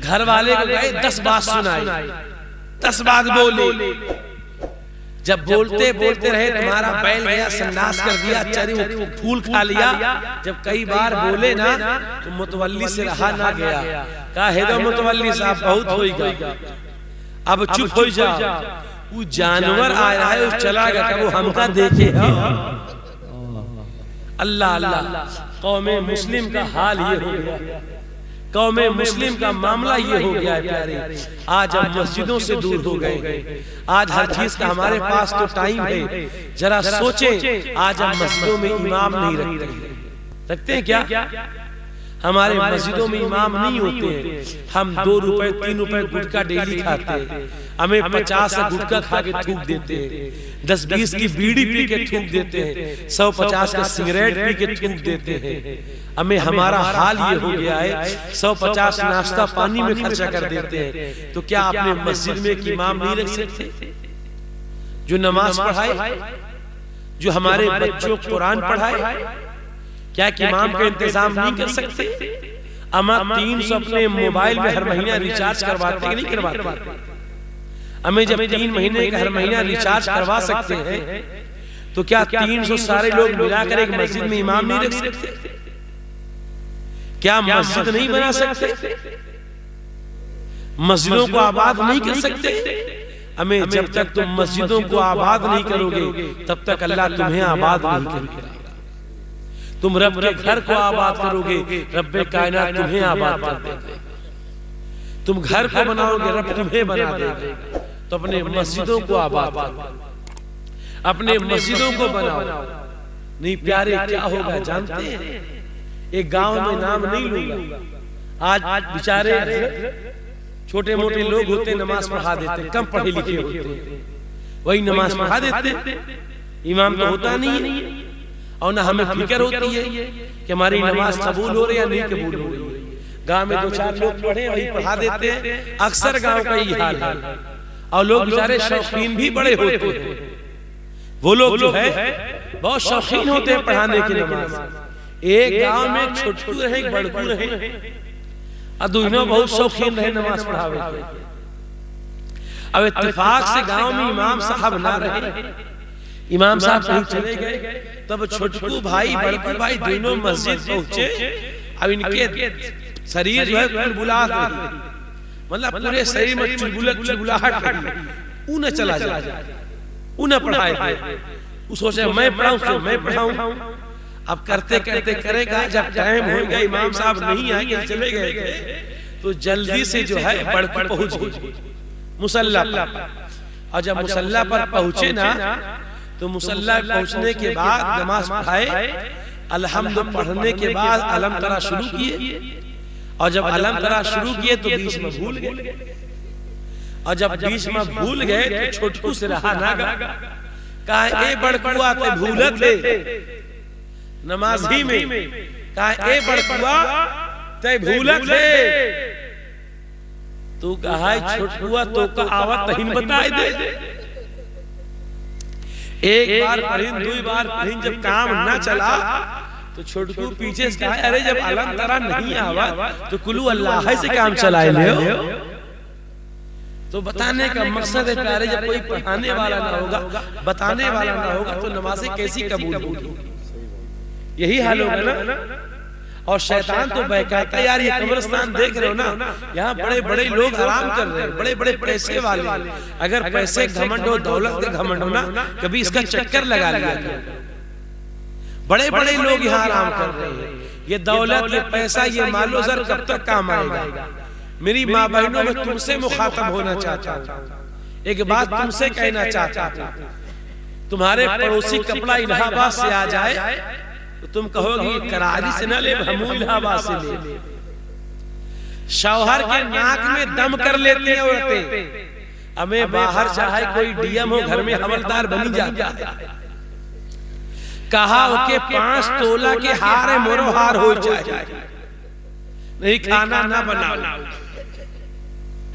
घर वाले को गए 10 बात सुनाई, 10 बात बोले। जब बोलते बोलते रहे तुम्हारा बैल गया संडास कर दिया, चरी फूल खा लिया। जब कई बार बोले ना तो मुतवल्ली से रहा ना गया। कहा हे दो मुतवल्ली साहब बहुत होगा, अब चुप हो जाओ। वो जानवर आ रहा है, चला गया, वो हमका देखे। अल्लाह अल्लाह, कौमे मुस्लिम का हाल ये हो गया, कौमे मुस्लिम का मामला ये हो गया है प्यारे। आज हम मस्जिदों से दूर हो गए। आज हर चीज का हमारे पास तो टाइम है। जरा सोचें, आज हम मस्जिदों में इमाम नहीं रखते हैं क्या? हमारे मस्जिदों में इमाम नहीं होते हैं। हम 2 रुपए 3 रुपए गुटखा डेली खाते हैं। हमें 50 का गुटखा खा के थूक देते हैं, 10-20 की बीड़ी पी के थूक देते हैं, 150 का सिगरेट पी के थूक देते हैं। हमें हमारा हाल ये हो गया है, 150 नाश्ता पानी में खर्चा कर देते हैं। तो क्या अपने मस्जिद में एक इमाम नहीं रख सकते जो नमाज पढ़ाए, जो हमारे बच्चों को कुरान पढ़ाए? क्या इमाम का इंतजाम नहीं कर सकते? अमा 300 अपने मोबाइल में हर महीना रिचार्ज करवाते कि नहीं करवाते? हमें जब 3 महीने का हर महीना रिचार्ज करवा सकते हैं तो क्या 300 सारे लोग मिलाकर एक मस्जिद में इमाम नहीं रख सकते? क्या मस्जिद नहीं बना सकते? मस्जिदों को आबाद नहीं कर सकते? हमें जब तक तुम मस्जिदों को आबाद नहीं करोगे तब तक अल्लाह तुम्हें आबाद नहीं करेगा। तुम रब के घर को आबाद करोगे, रब्बे कायनात तुम्हें आबाद कर देगा। तुम घर को बनाओगे, रब तुम्हें बना देगा। तो अपने मस्जिदों को आबाद करो, अपने मस्जिदों को बनाओ। नहीं प्यारे क्या होगा जानते हैं? एक गांव में नाम नहीं लूंगा, आज बेचारे छोटे मोटे लोग होते नमाज पढ़ा देते, कम पढ़े लिखे होते, वही नमाज पढ़ा देते। इमाम तो होता नहीं है और ना हमें फिक्र होती है कि हमारी नमाज कबूल हो रही है या नहीं कबूल हो रही है। गांव में 2-4 लोग पढ़े वही पढ़ा देते हैं। अक्सर गांव का यही हाल है। और लोग बेचारे शौकीन भी बड़े होते हैं। वो लोग जो है बहुत शौकीन होते हैं पढ़ाने की नमाज। एक गांव में छोटू रहे, एक बड़कू रहे, और दोनों बहुत शौकीन रहे नमाज पढ़ावे के। अब इत्तेफाक से गांव में इमाम साहब ना रहे, इमाम साहब कहीं चले गए, तब छोटकू भाई बड़कू भाई दोनों मस्जिद पहुंचे। अब इनके शरीर जो है चुलबुलाहट रही, मतलब पूरे शरीर में चुलबुलाहट रही। ऊन चला जाए, ऊन पढ़ाए, सोचे मैं पढ़ाऊं, मैं पढ़ाऊं। अब करते करते करेगा, जब टाइम हो गया इमाम साहब नहीं आए, चले गए, तो जल्दी से जो है बड़कू पहुंच गए मुसल्ला पर। और जब मुसल्ला पर पहुंचे ना तो मुसल्ला पहुंचने के बाद नमाज पढ़ाए, अलहम्द पढ़ने के बाद अलम तरा शुरू किए। और जब अलम तरा शुरू किए तो बीच में भूल गए। और जब बीच में भूल गए तो छोटकू से रहा ना गया। कहा ए बड़कुआ ते भूलत है नमाज ही में, कहा ए बड़कुआ ते भूलत है। तू कहा छोटकुआ तो का आवत तहिन बताए दे। एक बार पढ़ी, 2 बार पढ़ी, जब काम ना चला तो छोटकू पीछे से कहा अरे जब अलम तरा नहीं आवा तो कुलू अल्लाह से काम चलाए ले। तो बताने का मकसद है प्यारे, जब कोई पढ़ाने वाला ना होगा, बताने वाला ना होगा तो नमाजें कैसी कबूल होगी? यही हाल होगा ना। और शैतान तो बहकाता है, यार ये कब्रिस्तान देख रहे हो ना, यहाँ बड़े बड़े लोग आराम कर रहे हैं, बड़े बड़े पैसे वाले। अगर पैसे घमंड हो, दौलत के घमंड हो ना, कभी इसका चक्कर लगा लिया करो। बड़े बड़े लोग यहाँ आराम कर रहे हैं। ये दौलत, ये पैसा, ये मालो ज़र कब तक काम आएगा? मेरी माँ बहनों, में तुमसे मुखातब होना चाहता हूँ, एक बात तुमसे कहना चाहता हूँ। तुम्हारे पड़ोसी कपड़ा इलाहाबाद से आ जाए तो तुम कहोगी कराची से ना ले, हम इलाहाबाद से ले। शौहर के नाक में दम कर लेती हैं औरतें। हमें बाहर चाहे कोई डीएम हो, घर में हवलदार बनी जाता है। कहा के 5 तोला के हार मोरो हार हो जाए, नहीं खाना ना बनाओ।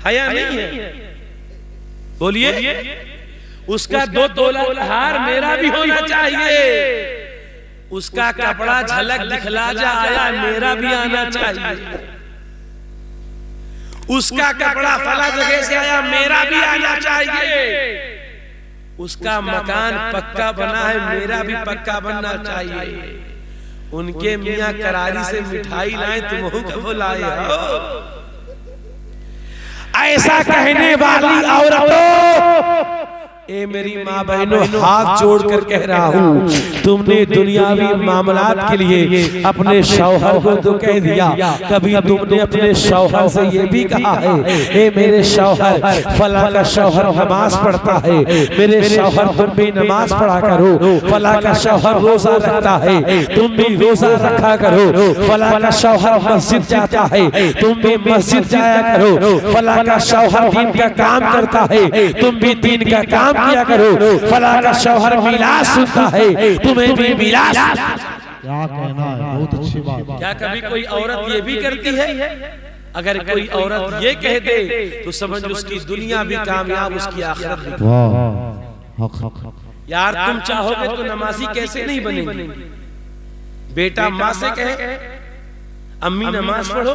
हया नहीं है? बोलिए। उसका 2 तोला हार मेरा भी होना चाहिए। उसका कपड़ा झलक दिखला जा आया, मेरा भी आना चाहिए। उसका कपड़ा फला जगह से आया, मेरा भी आना चाहिए। उसका मकान पक्का बना है, मेरा भी पक्का बनना चाहिए। उनके मियाँ करारी से मिठाई लाए, तुम कब लाए हो? ऐसा कहने वाली औरतों, ए मेरी माँ बहनों, हाथ जोड़कर कह रहा हूँ, तुमने दुनियावी मामलात के लिए अपने शौहर को तो कह दिया, कभी तुमने अपने शौहर से ये भी कहा है, ए मेरे शौहर, फला का शौहर नमाज पढ़ता है, मेरे शौहर तुम भी नमाज पढ़ा करो। फला का शौहर रोजा रखता है, तुम भी रोजा रखा करो। फला का शौहर मस्जिद जाता है, तुम भी मस्जिद जाया करो। फला का शौहर दीन का काम करता है, तुम भी दीन का काम किया करो। फला का शौहर मिलाद सुनता है, तुम्हें भी मिलाद। क्या कहना है, बहुत अच्छी बात। क्या कभी कोई औरत ये भी करती है? अगर कोई औरत ये कह दे तो समझ उसकी दुनिया भी कामयाब, उसकी आखिरत भी। यार तुम चाहोगे तो नमाजी कैसे नहीं बनेगी? बेटा माँ से कहे अम्मी नमाज पढ़ो,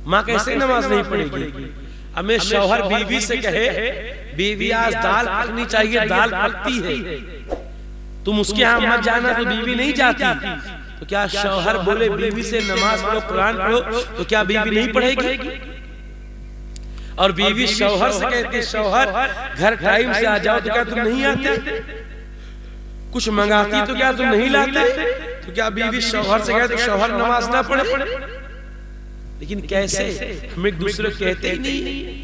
माँ कैसे नमाज नहीं पढ़ेगी? हमें शौहर बीवी से कहे बीवी आज दाल पकनी चाहिए, दाल पकती है, तुम उसके यहाँ मत जाना, तो बीवी नहीं जाती। तो क्या शौहर बोले बीवी से नमाज पढ़ो, कुरान पढ़ो, तो क्या बीवी नहीं पढ़ेगी? और बीवी शौहर से कहती शौहर घर टाइम से आ जाओ, तो क्या तुम नहीं आते? कुछ मंगाती तो क्या तुम नहीं लाते? तो क्या बीवी शौहर से कहते शौहर नमाज ना पढ़े? लेकिन कैसे? हम एक दूसरे को कहते ही नहीं।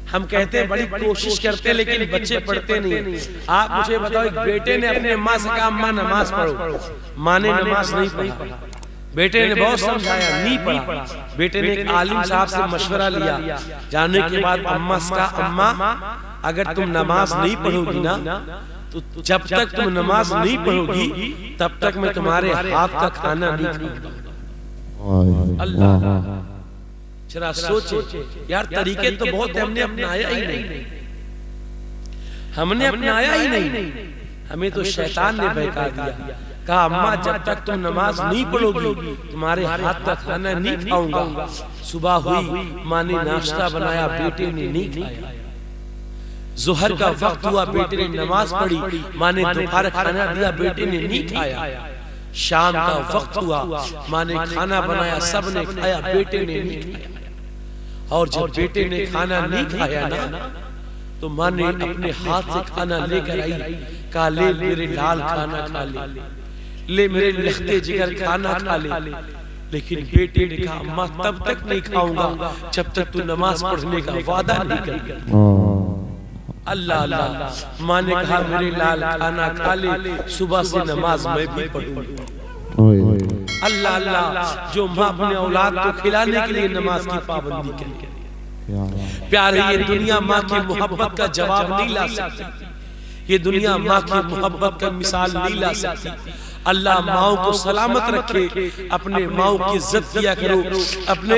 हम कहते हैं बड़ी कोशिश करते, लेकिन बच्चे पढ़ते नहीं। आप मुझे बताओ, एक बेटे ने अपने माँ से कहा माँ नमाज पढ़ो, माँ ने नमाज नहीं पढ़ी। बेटे ने बहुत समझाया, नहीं पढ़ा। बेटे ने एक आलिम साहब से मशवरा लिया, जानने के बाद अम्मा से कहा अम्मा अगर तुम नमाज नहीं पढ़ोगी ना, तो जब तक तुम नमाज नहीं पढ़ोगी तब तक मैं तुम्हारे हाथ का खाना नहीं खाऊंगा। अल्लाह, जरा सोचे यार, तरीके तो बहुत हमने अपनाया ही नहीं, हमने अपनाया ही नहीं। हमें तो शैतान ने बहका दिया, कहा अम्मा जब तक तुम नमाज नहीं पढ़ोगी तुम्हारे हाथ का खाना नहीं खाऊंगा। सुबह हुई, माँ ने नाश्ता बनाया, बेटे ने नहीं खाया। जोहर का वक्त हुआ, बेटे ने नमाज पढ़ी, माँ ने दोपहर खाना दिया, बेटे ने नहीं खाया। शाम का वक्त हुआ, माँ ने खाना बनाया, सब ने खाया, बेटे ने नहीं खाया। और जब बेटे ने खाना नहीं खाया ना, तो माँ ने अपने हाथ से खाना लेकर आई, कहा ले मेरे लाल खाना खा ले मेरे लखते जिगर खाना खा ले। लेकिन बेटे ने कहा अम्मा तब तक नहीं खाऊंगा जब तक तू नमाज पढ़ने का वादा नहीं करेगा। अल्लाह अल्लाह, माँ ने कहा मेरे लाल खाना खा ले, सुबह से नमाज मैं भी पढ़ूंगा। अल्लाह अल्लाह, जो माँ अपने औलाद को खिलाने के लिए नमाज की पाबंदी करे। प्यारे, ये दुनिया माँ की मोहब्बत का जवाब नहीं ला सकती, ये दुनिया माँ की मोहब्बत का मिसाल नहीं ला सकती। अल्लाह माओ को सलामत रखे, अपने माओ की इज्जत किया करो, अपने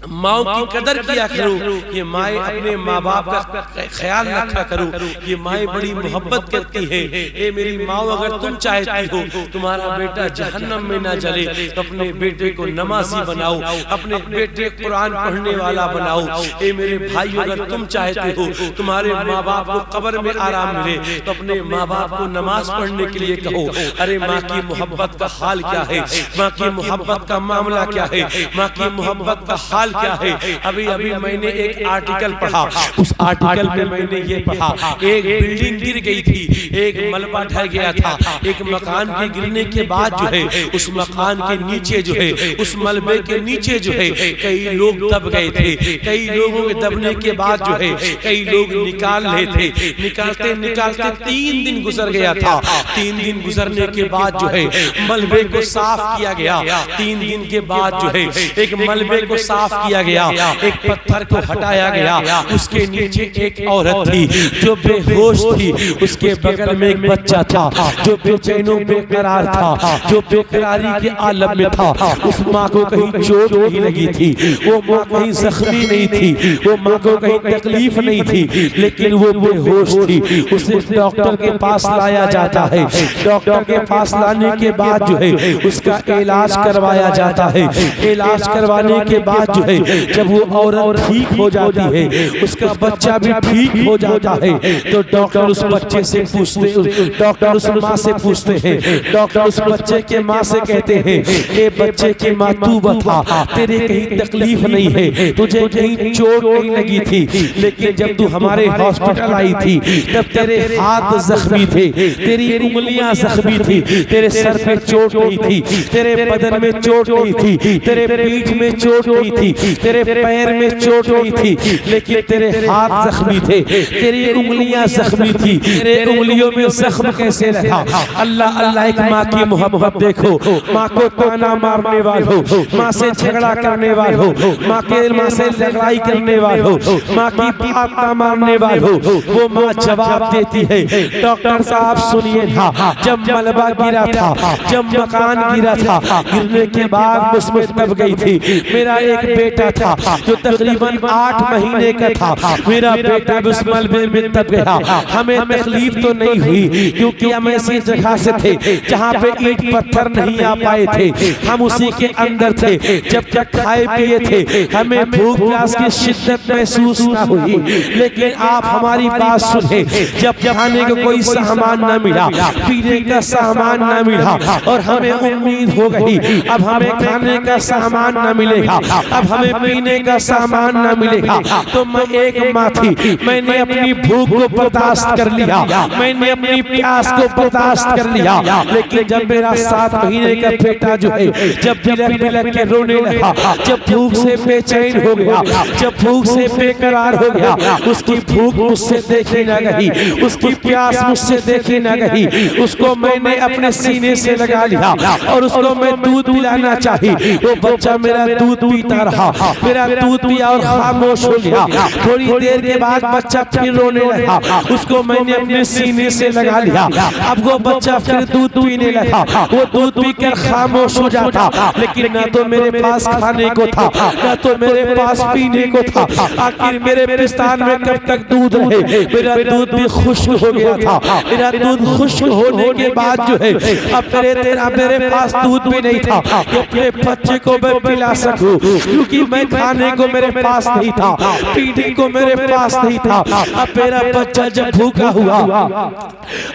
माओ की कदर किया करो, ये माए अपने माँ बाप का ख्याल रखा करो, ये माए बड़ी मोहब्बत करती है। ए मेरी माओ, अगर तुम चाहती हो तुम्हारा बेटा जहन्नम में ना जले तो अपने बेटे को नमाजी बनाओ, अपने बेटे कुरान पढ़ने वाला बनाओ। ए मेरे भाई, अगर तुम चाहते हो तुम्हारे माँ बाप को कब्र में आराम मिले तो अपने माँ बाप को नमाज पढ़ने के लिए कहो। अरे माँ की मोहब्बत का हाल क्या है, माँ की मोहब्बत का मामला क्या है, माँ की मोहब्बत का हाल क्या है। अभी अभी मैंने एक आर्टिकल पढ़ा, उस आर्टिकल में मैंने ये पढ़ा, एक बिल्डिंग गिर गई थी, एक मलबा ढह गया था। एक मकान के गिरने के बाद जो है उस मकान के नीचे जो है, उस मलबे के नीचे जो है कई लोग दब गए थे। कई लोगों के दबने के बाद जो है कई लोग निकाल रहे थे। निकालते निकालते 3 दिन गुजर गया था। 3 दिन गुजरने के बाद जो है मलबे को साफ किया गया। 3 दिन के बाद जो है एक मलबे को साफ किया गया, एक पत्थर को हटाया गया। उसके नीचे एक औरत थी जो बेहोश थी, उसके बगल में एक बच्चा था जो बेचैनो बेकरार था, जो बेकरारी के आलम में था। उस माँ को कहीं चोट नहीं लगी थी, वो माँ कहीं जख्मी नहीं थी, वो माँ को कहीं तकलीफ नहीं थी, लेकिन वो बेहोश थी। उसे डॉक्टर के पास लाया जाता है। डॉक्टर के पास लाने के बाद जो है उसका इलाज करवाया जाता है। इलाज करवाने के बाद जो है जब वो औरत ठीक हो जाती है, उसका बच्चा भी ठीक हो जाता है, तो डॉक्टर उस बच्चे से पूछते, डॉक्टर उस माँ से पूछते हैं, डॉक्टर उस बच्चे के माँ से कहते हैं, ए बच्चे की माँ तू बता, तेरे कहीं तकलीफ नहीं है, तुझे कहीं चोट नहीं लगी थी, लेकिन जब तू हमारे हॉस्पिटल आई थी तब तेरे हाथ जख्मी थे, तेरी उंगलियां जख्मी थी, तेरे सर पे चोट नहीं थी, तेरे बदन में चोट नहीं थी, तेरे पीठ में चोट नहीं थी, तेरे पैर में चोट नहीं थी, लेकिन तेरे हाथ जख्मी थे, तेरी उंगलियां जख्मी थी, तेरे उंगलियों में जख्म कैसे रहा। अल्लाह अल्लाह, एक माँ की मोहब्बत देखो। माँ को ताना मारने वालों, माँ से झगड़ा करने वालों, माँ से लड़ाई करने वालों, माँ की बात ना मारने वालों, वो माँ जवाब देती है, डॉक्टर साहब सुनिए ना, जब मलबा गिरा था, जब मकान गिरा था, गिरने के बाद उसमें दब गई थी। मेरा एक बेटा था जो तकरीबन 8 महीने का था, मेरा बेटा उस मलबे में दब गया। हमें तकलीफ तो नहीं हुई क्योंकि हम ऐसी जगह से थे जहाँ पे ईंट पत्थर नहीं आ पाए थे, हम उसी के अंदर थे। जब तक खाए पिए थे हमें भूख प्यास की शिद्दत महसूस न हुई, लेकिन आप हमारी बात सुने, जब खाने को कोई सामान न मिला, पीने का सामान न मिला और हमें उम्मीद हो गई अब हमें खाने का सामान न मिलेगा, अब हमें पीने का सामान न मिलेगा, तो मैं एक माँ थी, मैंने अपनी भूख को बर्दाश्त कर लिया, मैंने अपनी प्यास को बर्दाश्त कर लिया। लेकिन जब मेरा 7 महीने का बेटा जो है जब बिलक बिलक के रोने लगा, जब भूख से बेचैन हो गया, जब भूख से बेकरार हो गया, उसकी भूख मुझसे देखी न गई, उसकी प्यास मुझसे देखी न गई, उसको मैंने अपने सीने से लगा लिया और उसको मैं दूध पिलाना चाहिए। वो बच्चा मेरा दूध पीता रहा, मेरा दूध पिया और खामोश हो गया। थोड़ी देर के बाद बच्चा फिर रोने लगा, उसको मैंने अपने सीने से लगा लिया। अब वो बच्चा फिर दूध पीने लगा, वो दूध पीकर खामोश हो जाता, लेकिन ना तो मेरे पास खाने को था, ना तो मेरे पास पीने को था। आखिर मेरे पिस्तान में कब तक दूध रहे, मेरा दूध भी खुश्क हो गया था। मेरा दूध खुश्क होने के बाद जो है अब मेरे पास दूध भी नहीं था कि अपने बच्चे को मैं पिला सकूं, क्योंकि मैं खाने को मेरे पास नहीं था, पीने को मेरे पास नहीं था। अब मेरा बच्चा जब भूखा हुआ,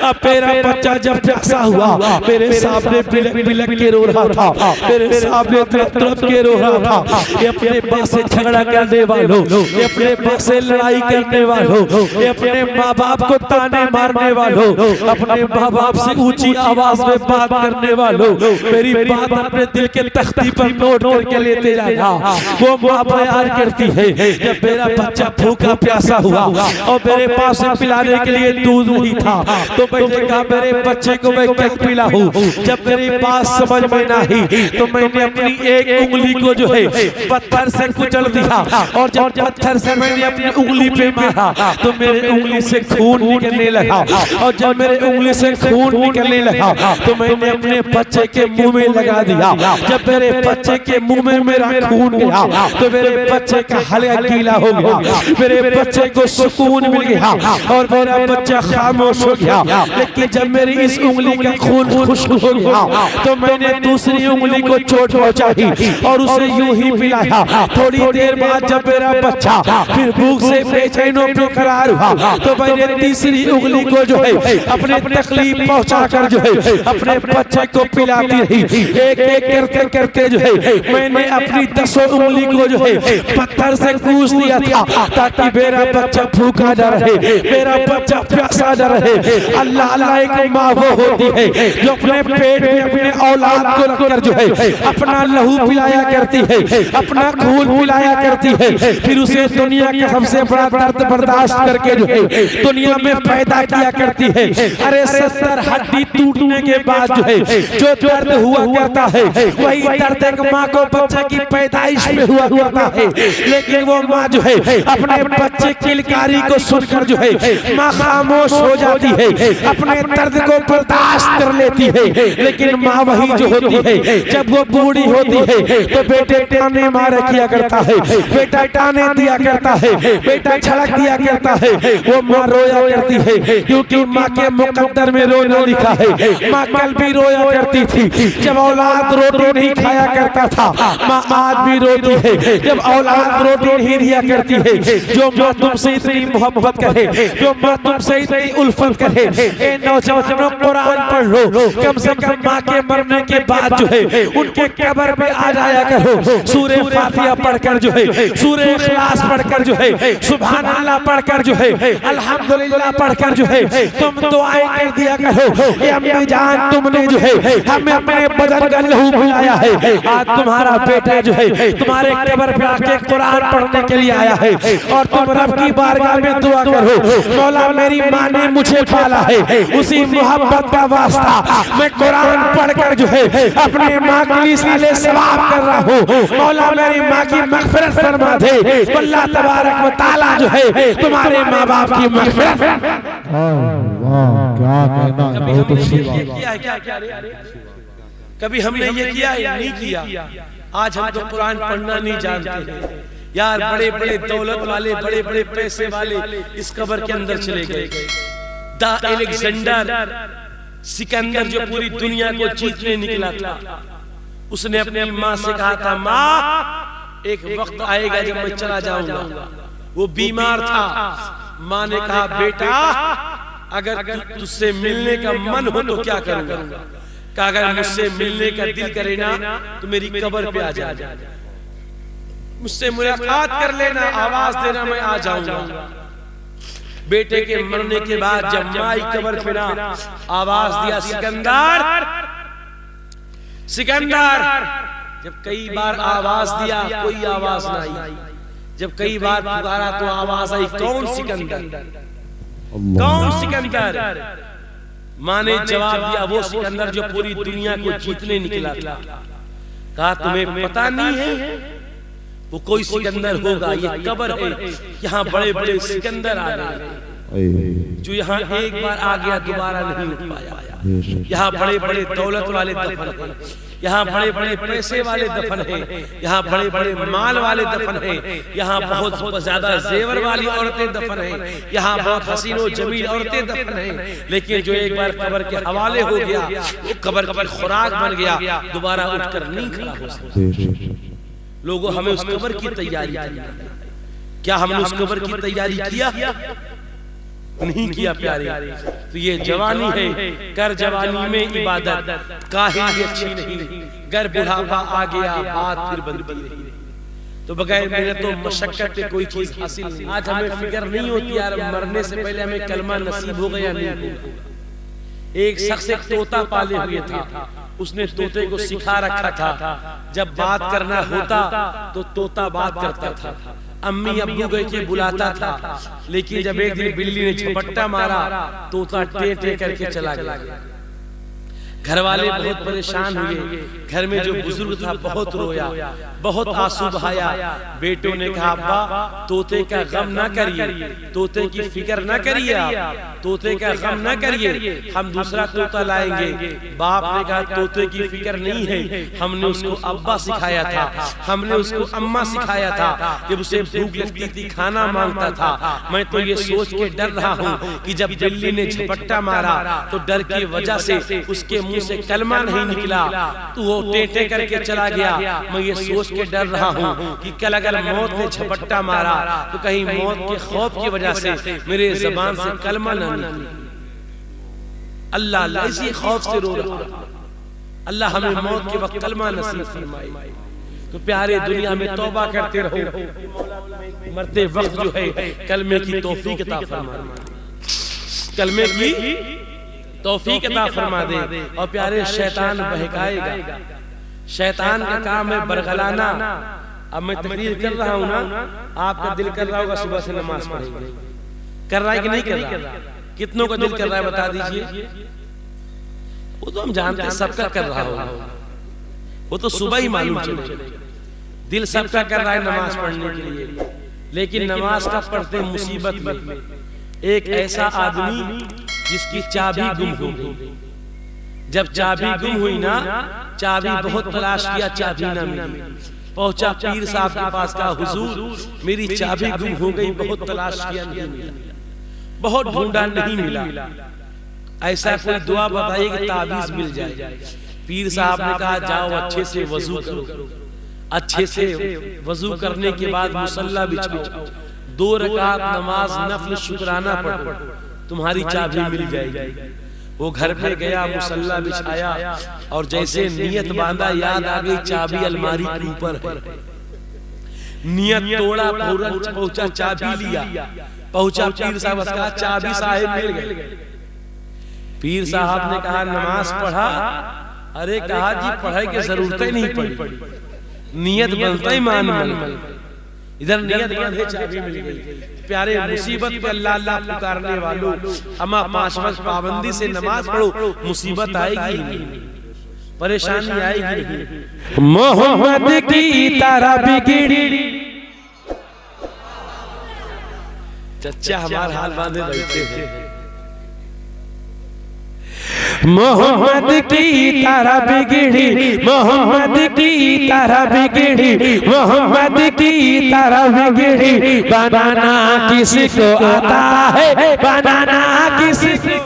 अब मेरा बच्चा जब प्यासा हुआ, मेरे सामने बिलक बिलक के रो रहा था, मेरे सामने तड़प तड़प के रो रहा था। ये अपने बाप से झगड़ा करने वालों, ये अपने बाप से लड़ाई करने वालों, ये अपने माँ बाप को ताने मारने वालों, अपने माँ बाप से ऊंची आवाज में बात करने वालों, मेरी बात अपने दिल के तख्ती पर नोट करके लेते जाना। वो माँ प्यार करती है। जब मेरा बच्चा भूखा प्यासा हुआ और मेरे पास पिलाने के लिए दूध नहीं था, तो मैंने कहा मेरे बच्चे को मैं क्या पिलाऊं। जब मेरे पास समझ में ना आई तो मैंने अपनी एक उंगली को जो है पत्थर से कुचल दिया, और जब पत्थर से मैंने अपनी उंगली पे मारा तो मेरे उंगली से खून निकलने लगा, और जब मेरे उंगली से खून निकलने लगा तो मैंने अपने बच्चे के मुंह में लगा दिया। जब मेरे बच्चे के मुंह में मेरा खून गया गया तो मेरे बच्चे का हलका गीला हो गया, मेरे बच्चे को सुकून मिल गया और मेरा बच्चा खामोश हो गया। लेकिन जब मेरी इस उंगली का खून खुश्क हो गया तो मैंने दूसरी उंगली को चोट पहुंचाई और उसे यूं ही पिलाया। थोड़ी देर बाद जब मेरा बच्चा फिर भूख से बेचैन और बेकरार हुआ तो मैंने तीसरी उंगली को जो है अपने तकलीफ पहुंचाकर जो है अपने बच्चे को पिलाती रही। एक एक करते करते जो है मैंने अपनी 10 उंगली को जो है पत्थर से कूच दिया था ताकि मेरा बच्चा भूखा न रहे, मेरा बच्चा प्यासा न रहे। अल्लाह अल्लाह एक माँ वो होती है जो अपने पेट में अपने औलाद को रखकर जो है अपना लहू पिलाया करती है, अपना खून पिलाया करती है, फिर उसे दुनिया का सबसे बड़ा दर्द बर्दाश्त करके जो है दुनिया में पैदा किया करती है। अरे 70 हड्डी टूटने के बाद जो है जो दर्द हुआ करता है वही दर्द एक माँ को बच्चे की पैदाइश में हुआ करता है। लेकिन वो माँ जो है अपने बच्चे की किलकारी को सुनकर जो है माँ खामोश हो जाती है, अपने दर्द को बर्दाश्त कर लेती है। लेकिन माँ वही जो होती है जब वो बूढ़ी होती है तो बेटे टाने मारा किया करता है, बेटा टाने दिया करता है, बेटा झड़क दिया करता है, वो माँ रोया करती है क्योंकि माँ के मुकद्दर में रोना लिखा है। माँ कल भी रोया करती थी जब औलाद रोटी नहीं खाया करता था, माँ आज भी रोती है जब औलाद रोटी नहीं दिया करती है। जो माँ तुमसे इतनी मोहब्बत करे, जो माँ तुमसे इतनी उल्फत करे, ए नौजवानों कुरान पढ़ लो, कम से कम माँ के मरने के बाद जो है उनके कब्र में आ जाया करो। सूरे फातिहा पढ़कर जो है, सूरे इखलास पढ़कर जो है, सुभान अल्लाह पढ़कर जो है, अल्हम्दुलिल्लाह पढ़कर जो है तुम दुआएं कर दिया करो। ए अम्मी जान तुमने जो है हमें अपने बदन का लहू पिलाया है, आज तुम्हारा बेटा जो है तुम्हारे कब्र पे आके कुरान पढ़ने के लिए आया है और तुम रब की बारगाह में दुआ करो, मौला मेरी माँ ने मुझे पाला है, उसी मोहब्बत का वास्ता मैं कुरान पढ़कर जो है अपने माँ के लिए साले सवाब कर रहा हूँ। मौला मेरी माँ की मग़फ़िरत फरमा दे। अल्लाह तबारक व तआला जो है तुम्हारे माँ बाप की मग़फ़िरत। क्या कहना है, बहुत अच्छी बात। कभी हमने ये किया है नहीं किया। आज हम तो कुरान पढ़ना नहीं जानते यार। बड़े बड़े दौलत वाले, बड़े बड़े पैसे वाले इस कब्र के अंदर चले गए। द अलेक्जेंडर सिकंदर जो पूरी दुनिया को जीतने निकला था, उसने अपनी माँ से कहा था माँ एक वक्त आएगा जब मैं चला जाऊंगा। वो बीमार था। माँ ने कहा बेटा अगर तुझसे मिलने का मन हो तो क्या करूंगा? कहा अगर मुझसे मिलने का दिल करे ना तो मेरी कब्र पे आ जा, मुझसे मुलाकात कर लेना, आवाज देना, मैं आ जाऊंगा। बेटे के मरने के बाद जब माई कब्र पे ना आवाज दिया सिकंदर, सिकंदर, जब कई बार आवाज दिया कोई आवाज ना आई, जब कई बार पुकारा तो आवाज आई कौन सिकंदर, कौन सिकंदर? माँ ने जवाब दिया वो सिकंदर जो पूरी दुनिया को जीतने निकला था। कहा तुम्हें पता नहीं है वो कोई सिकंदर होगा, ये कब्र है, यहाँ बड़े बड़े सिकंदर आ गए जो यहाँ एक बार आ गया दोबारा नहीं उठ पाया। यहाँ बड़े बड़े दौलत वाले दफन हैं, यहाँ बड़े बड़े पैसे वाले दफन हैं, यहाँ बड़े बड़े माल वाले दफन हैं, यहाँ बहुत ज्यादा जेवर वाली औरतें दफन हैं, यहाँ बहुत हसीन और जमील औरतें दफन हैं। लेकिन जो एक बार कब्र के हवाले हो गया वो कब्र की खुराक बन गया, दोबारा उठकर नहीं खड़ा हो सकता। लोगों हमें उस कब्र की तैयारी करनी है। क्या हमने उस कब्र की तैयारी किया? नहीं किया प्यारे। तो ये जवानी है, कर जवानी में इबादत, काहे अच्छी नहीं, गर बुढ़ापा आ गया बात फिर बनती नहीं। तो बगैर मेहनत तो मशक्कत पे कोई चीज हासिल नहीं। आज हमें फिक्र नहीं होती यार मरने से पहले हमें कलमा नसीब हो गया नहीं होगा। एक शख्स एक तोता पाले हुए था, उसने तोते को सिखा रखा था जब बात करना होता तो तोता बात करता था, अम्मी अब्बू गए के बुलाता था। लेकिन जब एक दिन बिल्ली ने झपट्टा मारा तोता टे टे करके चला गया। घर वाले बहुत परेशान हुए। घर में जो बुजुर्ग था बहुत रोया, बहुत आंसू बहाया। बेटों ने कहा अब्बा तोते का गम ना करिए, तोते की फिक्र ना करिए, आप तोते का गम ना करिए, हम दूसरा तोता लाएंगे। बाप ने कहा तोते की फिक्र नहीं है, हमने उसको अब्बा सिखाया था, हमने उसको अम्मा सिखाया था। जब उसे भूख लगती थी खाना मांगता था। मैं तो ये सोच के डर रहा हूँ कि जब बिल्ली ने झपट्टा मारा तो डर की वजह से उसके मुंह से कलमा नहीं निकला, तो वो टेंटे करके चला गया। मैं ये सोच के डर रहा हूँ कि कल अगर मौत ने झपट्टा मारा तो कहीं मौत के खौफ की वजह से मेरे ज़बान से कलमा ना निकले। अल्लाह इसी खौफ से रो रहा, अल्लाह हमें मौत के वक्त कलमा नसीब फरमाए। तो प्यारे दुनिया में तौबा करते रहो, मरते वक्त जो है कलमे की तौफीक अता फरमा दे, कलमे की तौफीक अता फरमा दे। और प्यारे शैतान बहकाएगा, शैतान का काम है बरगलाना। अब मैं तकरीर कर रहा हूँ ना, आपका दिल कर रहा होगा सुबह से नमाज पढ़ेंगे, कर रहा है कि नहीं कर रहा? कितनों का दिल कर रहा है बता दीजिए। वो तो हम जानते हैं सबका कर रहा होगा, वो तो सुबह ही मालूम चले। दिल सबका कर रहा है नमाज पढ़ने के लिए, लेकिन नमाज का पढ़ते मुसीबत में एक ऐसा आदमी जिसकी चाबी गुम हो गई। जब चाबी गुम हुई ना, चाबी बहुत तलाश किया, चाबी ना मिली। पहुंचा पीर साहब के पास, कहा हुजूर मेरी चाबी गुम हो गई, बहुत तलाश किया नहीं मिला, बहुत ढूंढा नहीं मिला, ऐसा कोई दुआ बताइए कि ताबीज मिल जाए। पीर साहब ने कहा जाओ अच्छे से वजू करो, अच्छे से वजू करने के बाद मुसल्ला बिछाओ, 2 रकात नमाज नफल शुक्राना पढ़ो, तुम्हारी चाबी मिल जाएगी। वो घर पे गया, मुसल्ला बिछाया और जैसे नियत बांधा, याद आ गई चाबी अलमारी के ऊपर है। नियत तोड़ा, फौरन पहुंचा, चाबी लिया, पहुंचा पीर साहब का, चाबी साहिब मिल गए। पीर साहब ने कहा नमाज पढ़ा? अरे कहा जी पढ़ाई की जरूरत ही नहीं पड़ी, नियत बनता ही मान में, इधर नियत बंधे चाबी मिल गई। प्यारे मुसीबत पे अल्लाह अल्लाह पुकारने वालों, अमा 5 वक्त पाबंदी से नमाज पढ़ो, मुसीबत आएगी नहीं, परेशानी आएगी नहीं। मोहम्मद की तरह बिगड़ी चच्चा हमारे हाल बांधे बैठे हैं। मोहम्मद की तरह बिगड़ी, मोहम्मद की तरह बिगड़ी, मोहम्मद की तरह बिगड़ी। बनाना किसी को आता है, बनाना किसी को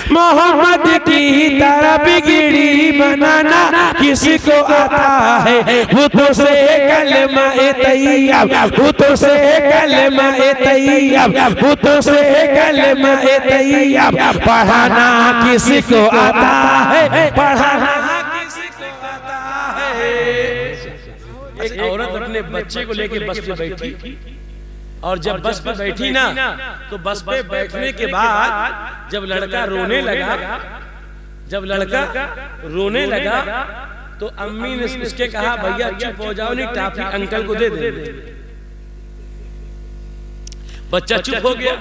मोहम्मद की तरह बिगड़ी, बनाना किसी को आता है। बुतों से कलमा तैयब, बुतों से कलमा तैयब, बुतों से कलमा तैयब। पढ़ाना किसी को आता है, पढ़ाना किसी को आता है। एक औरत अपने बच्चे को लेके बस पे बैठी, और जब बस पे बैठी ना, तो बस पे बैठने के बाद जब लड़का रोने लगा, जब लड़का रोने लगा तो अम्मी ने उसके कहा भैया चुप हो जाओ, नहीं टॉफी अंकल को दे दे। बच्चा चुप हो गया।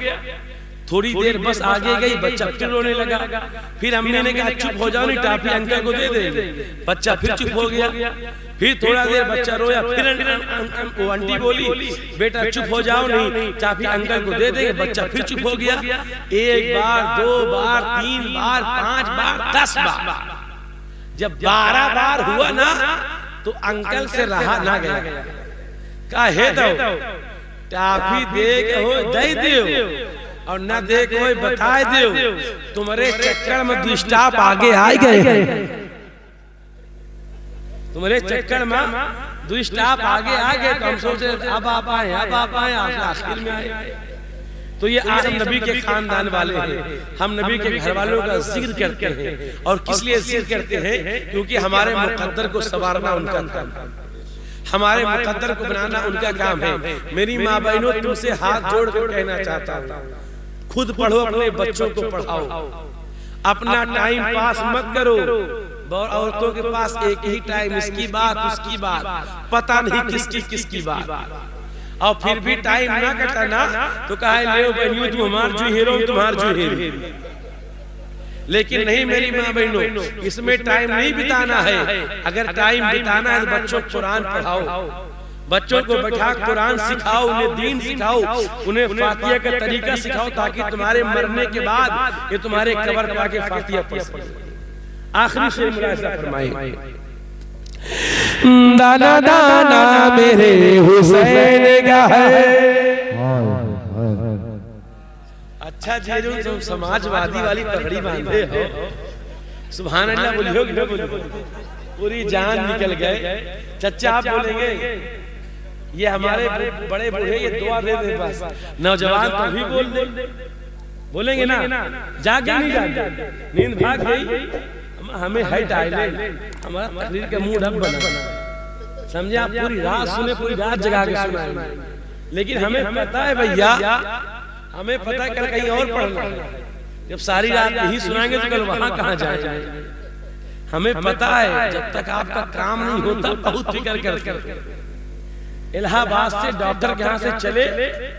थोड़ी देर बस आगे गई, बच्चा फिर रोने लगा। फिर अम्मी ने कहा चुप हो जाओ, नहीं टॉफी अंकल को दे दे। बच्चा फिर चुप हो गया। फिर थोड़ा देर बच्चा रोया, फिर वो आंटी बोली बेटा चुप हो जाओ, नहीं टॉफी अंकल को दे देंगे। बच्चा फिर चुप हो गया। 1 बार 2 बार 3 बार 5 बार 10 बार, जब 12 बार हुआ ना तो अंकल से रहा ना गया। कहा हे दो टॉफी दे के हो दे दियो और ना दे कोई बताए दियो, तुम्हारे चक्कर में 2 स्टॉप आगे आ गए, तुम्हारे चक्कर में 2 स्टॉप आगे आ गए। तो हम सोचे अब आप आए, अब आप आए, आप आखिर में आए। तो ये आज हम नबी के खानदान वाले हैं, हम नबी के घर वालों का जिक्र करते हैं। और किस लिए जिक्र करते हैं? क्योंकि हमारे मुकद्दर को संवारना उनका काम, हमारे मुकद्दर को बनाना उनका काम है। मेरी माँ बहनों तुमसे हाथ जोड़ कर कहना चाहता हूँ, खुद पढ़ो, अपने बच्चों को पढ़ाओ, अपना टाइम पास मत करो। औरतों के पास एक ही टाइम, इसकी बात उसकी बात, पता नहीं किसकी किसकी बात, और फिर भी टाइम ना कटाना तो कहा ले बहनियों तुम हमार जो हीरो, तुम्हार जो हीरो। लेकिन नहीं मेरी माँ बहनों, इसमें टाइम नहीं बिताना है। अगर टाइम बिताना है तो बच्चों को कुरान पढ़ाओ, बच्चों को बैठा कुरान सिखाओ, उन्हें दीन सिखाओ, उन्हें फातिहा का तरीका सिखाओ, ताकि तुम्हारे मरने के बाद ये तुम्हारे कब्र पे आके फातिहा पढ़ सके। आखिरी शेर मुलाहिजा फरमाए, दाना दाना मेरे हुसैन का है। अच्छा जी, जो तुम समाजवादी वाली पगड़ी बांधे हो, सुभान अल्लाह बोलियो कि न बोलियो, पूरी जान निकल गए। चच्चा आप बोलेंगे, ये हमारे बड़े बूढ़े ये दुआ दे दे, बस नौजवान तो भी बोल दे, बोलेंगे ना, जागे नहीं जागे, नींद भाग गई, हमें है टाइलेंट, हमारा तकरीर का मूड अब बना, समझे आप, पूरी रात सुने, पूरी रात जगा के सुनाए, लेकिन हमें पता है भैया, हमें पता है कल कहीं और पढ़ना है। जब सारी रात यही सुनाएंगे तो कल वहां कहां जाएंगे। हमें पता है जब तक आपका काम नहीं होता बहुत फिक्र करके। इलाहाबाद से डॉक्टर के यहाँ से चले,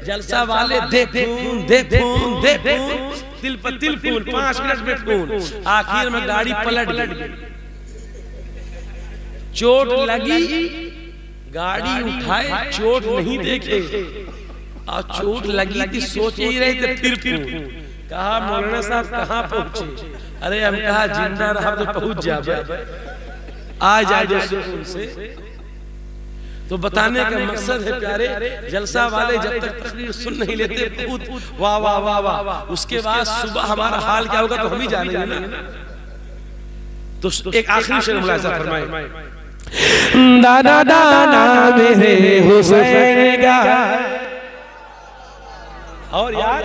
जलसा वाले दे खून दे खून दे खून, तिल पर तिल खून, 5 मिनट में खून, आखिर में गाड़ी पलट गई, चोट लगी, गाड़ी उठाए, चोट नहीं देखे, और चोट लगी थी, सोच ही रहे थे फिर कहा मौलाना साहब कहाँ पहुंचे? अरे हम कहा जिंदा रहा तो पहुंच जाए, आ जाए सुकून से। तो बताने का मकसद है प्यारे, जलसा वाले जब तक तकरीर सुन नहीं लेते बहुत वाह वाह वाह वाह, उसके बाद सुबह हमारा हाल क्या होगा तो हम ही जानेंगे ना। तो एक आखिरी शेर मुलाहिजा फरमाए, दाना दाना मेरे हुसैन का। और यार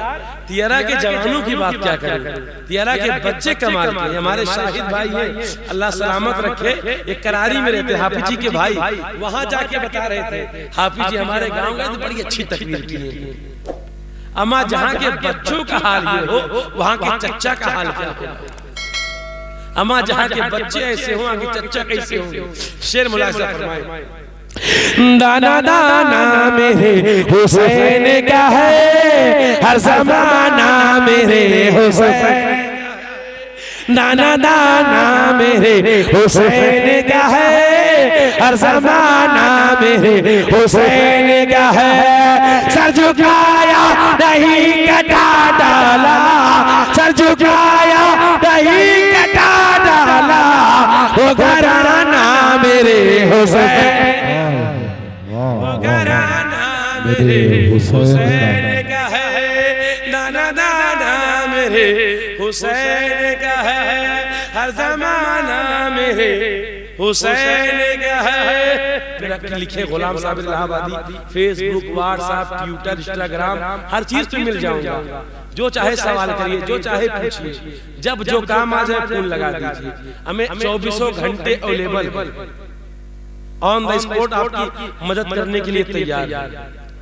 तियारा के जवानों की बात क्या करें, तियारा के बच्चे कमाल के, हमारे शाहिद भाई हैं, अल्लाह सलामत रखे, एक करारी में रहते हाफिज जी के भाई, वहां जाके बता रहे थे, हाफिज जी हमारे गांव गए तो बड़ी अच्छी तकरीर की है। अम्मा जहाँ के बच्चों का हाल ये हो, वहाँ के चच्चा का हाल क्या हो? अम्मा जहाँ के बच्चे ऐसे हो, आगे चच्चा कैसे होंगे? शेर मुलाहिजा फरमाए, दाना दाना मेरे हुसैन का है, हर ज़माना मेरे हुसैन, दाना दाना मेरे हुसैन का है, हर ज़माना मेरे हुसैन का है। सर झुकाया नहीं कटा डाला, सर झुकाया नहीं कटा डाला, वो घराना मेरे हुसैन, मेरे हुसैन का है, दाना दाना मेरे हुसैन का है, हर ज़माना मेरे हुसैन का है। लिखे गुलाम साबिर इलाहाबादी, फेसबुक, व्हाट्सएप, ट्विटर, इंस्टाग्राम, हर चीज पे मिल जाऊंगा। जो चाहे सवाल करिए, जो चाहे पूछिए, जब जो काम आ जाए फोन लगा दीजिए, हमें 24 घंटे अवेलेबल, ऑन द स्पॉट आपकी मदद करने के लिए तैयार।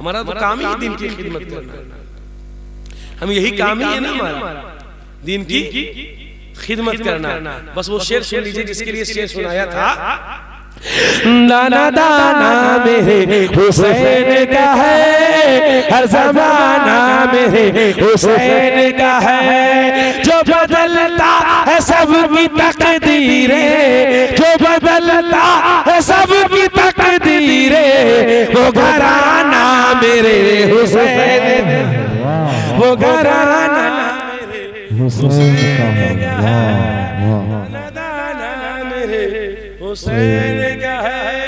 हमारा तो काम ही दिन की खिदमत करना, हम यही काम ही है ना हमारा, दिन की खिदमत करना। बस वो शेर सुन लीजिए जिसके लिए शेर सुनाया था, दाना दाना मेरे हुसैन का है, हर ज़माना मेरे हुसैन का है, जो बदलता है सबकी तकदीरें, जो बदलता है सबकी तकदीरें, वो घराना मेरे हुसैन, वो घराना मेरे हुसैन का है, दाना मेरे हुसैन का है,